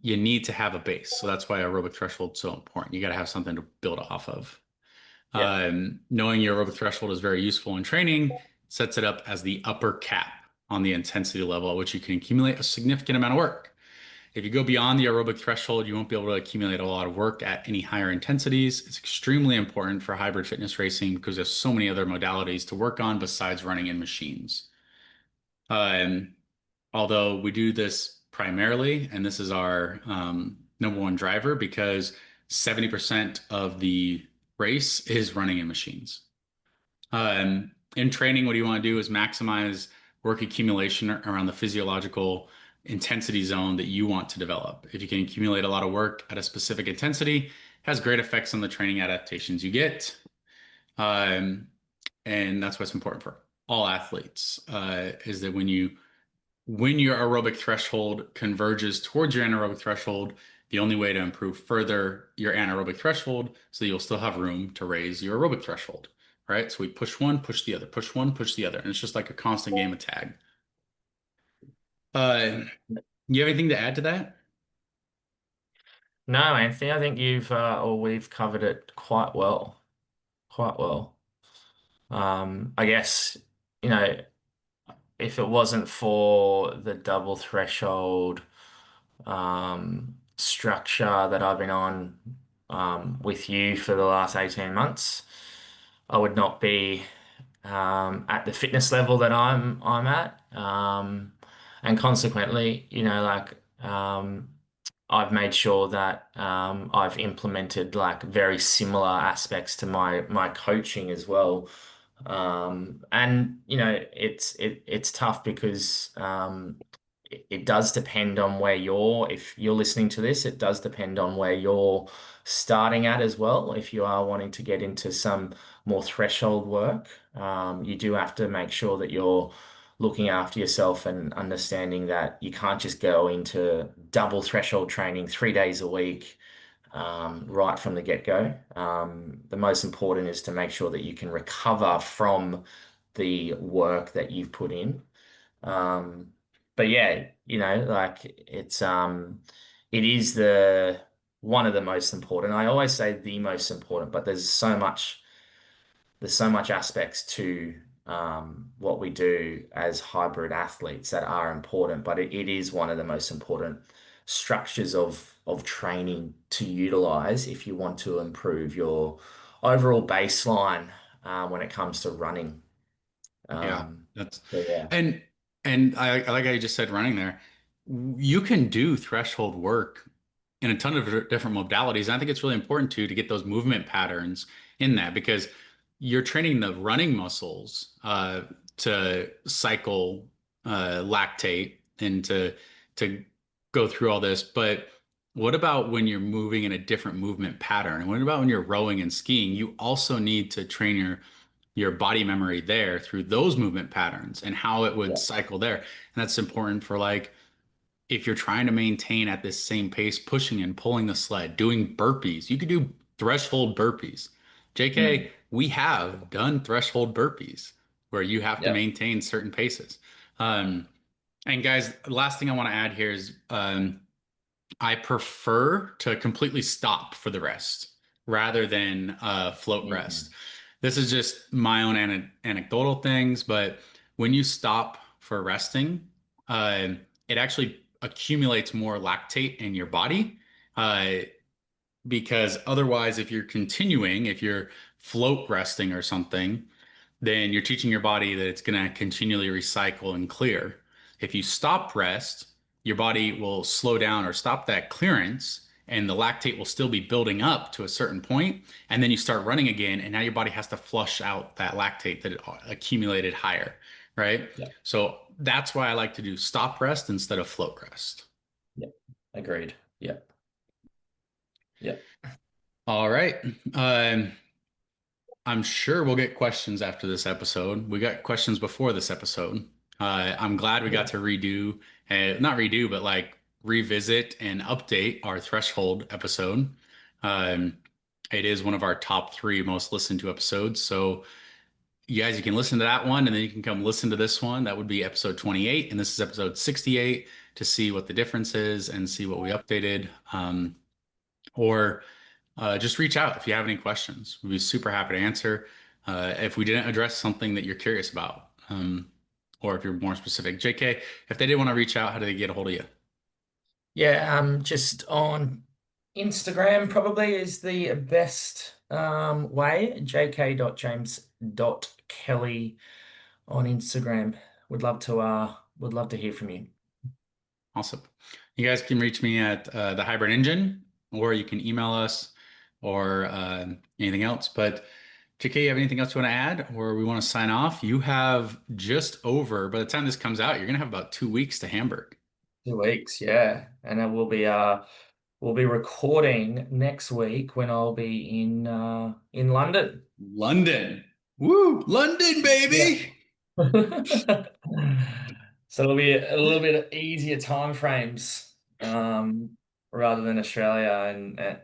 you need to have a base. So that's why aerobic threshold is so important. You got to have something to build off of. Yeah. Knowing your aerobic threshold is very useful in training, sets it up as the upper cap on the intensity level at which you can accumulate a significant amount of work. If you go beyond the aerobic threshold, you won't be able to accumulate a lot of work at any higher intensities. It's extremely important for hybrid fitness racing because there's so many other modalities to work on besides running in machines. Although we do this primarily, and this is our number one driver because 70% of the race is running in machines. In training, what you want to do is maximize work accumulation around the physiological intensity zone that you want to develop. If you can accumulate a lot of work at a specific intensity, it has great effects on the training adaptations you get. And that's what's important for all athletes, is that when your aerobic threshold converges towards your anaerobic threshold, the only way to improve further your anaerobic threshold so that you'll still have room to raise your aerobic threshold, right? So we push one, push the other, push one, push the other. And it's just like a constant game of tag. You have anything to add to that? No, Anthony, I think or we've covered it quite well. Quite well. I guess, you know, if it wasn't for the double threshold structure that I've been on with you for the last 18 months, I would not be at the fitness level that I'm at. And consequently, I've made sure that I've implemented like very similar aspects to my coaching as well. And it's tough because it does depend on if you're listening to this, it does depend on where you're starting at as well. If you are wanting to get into some more threshold work, you do have to make sure that you're looking after yourself and understanding that you can't just go into double threshold training 3 days a week, right from the get-go. The most important is to make sure that you can recover from the work that you've put in. But yeah, it is the one of the most important. I always say the most important, but there's so much aspects to what we do as hybrid athletes that are important, but it is one of the most important structures of training to utilize if you want to improve your overall baseline when it comes to running. Yeah, Um, that's so yeah. and I like how you just said running there. You can do threshold work in a ton of different modalities. And I think it's really important to get those movement patterns in that because you're training the running muscles to cycle lactate and to go through all this. But what about when you're moving in a different movement pattern? And what about when you're rowing and skiing? You also need to train your body memory there through those movement patterns and how it would Yeah. cycle there. And that's important for like if you're trying to maintain at this same pace, pushing and pulling the sled, doing burpees, you could do threshold burpees. JK, Mm. we have done threshold burpees where you have to Yep. maintain certain paces. And guys, the last thing I want to add here is I prefer to completely stop for the rest rather than float rest. Mm. This is just my own anecdotal things, but when you stop for resting, uh, it actually accumulates more lactate in your body. Uh, because otherwise, if you're float resting or something, then you're teaching your body that it's going to continually recycle and clear. If you stop rest, your body will slow down or stop that clearance, and the lactate will still be building up to a certain point, and then you start running again, and now your body has to flush out that lactate that it accumulated higher, right? Yeah. So that's why I like to do stop rest instead of float rest. Yeah. Agreed. Yeah. Yeah. All right. I'm sure we'll get questions after this episode. We got questions before this episode. I'm glad we got to not redo, but like revisit and update our threshold episode. Um, it is one of our top 3 most listened to episodes. So you can listen to that one and then you can come listen to this one. That would be episode 28. And this is episode 68 to see what the difference is and see what we updated. Or just reach out if you have any questions. We'd be super happy to answer. If we didn't address something that you're curious about, or if you're more specific. JK, if they did want to reach out, how do they get a hold of you? Yeah, just on Instagram probably is the best way. jk.james.kelly on Instagram. Would love to hear from you. Awesome. You guys can reach me at the Hybrid Engine, or you can email us, or anything else. But JK, you have anything else you want to add, or we want to sign off? You have just over, by the time this comes out, you're gonna have about 2 weeks to Hamburg. 2 weeks, yeah. And then we'll be recording next week when I'll be in London. London. Woo! London, baby! Yeah. So it'll be a little bit easier time frames rather than Australia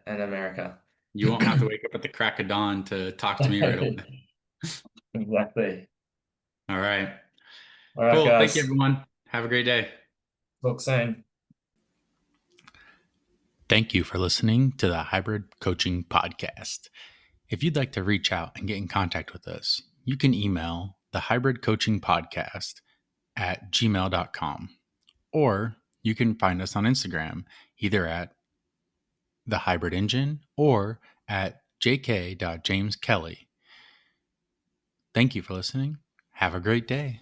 and America. You won't have to wake up at the crack of dawn to talk to me right away. Exactly. All right. All right, Cool. Thank you, guys. everyone. Have a great day. Talk soon. Thank you for listening to the Hybrid Coaching Podcast. If you'd like to reach out and get in contact with us, you can email the Hybrid Coaching Podcast at gmail.com, or you can find us on Instagram, either at the Hybrid Engine or at jk.jameskelly. Thank you for listening. Have a great day.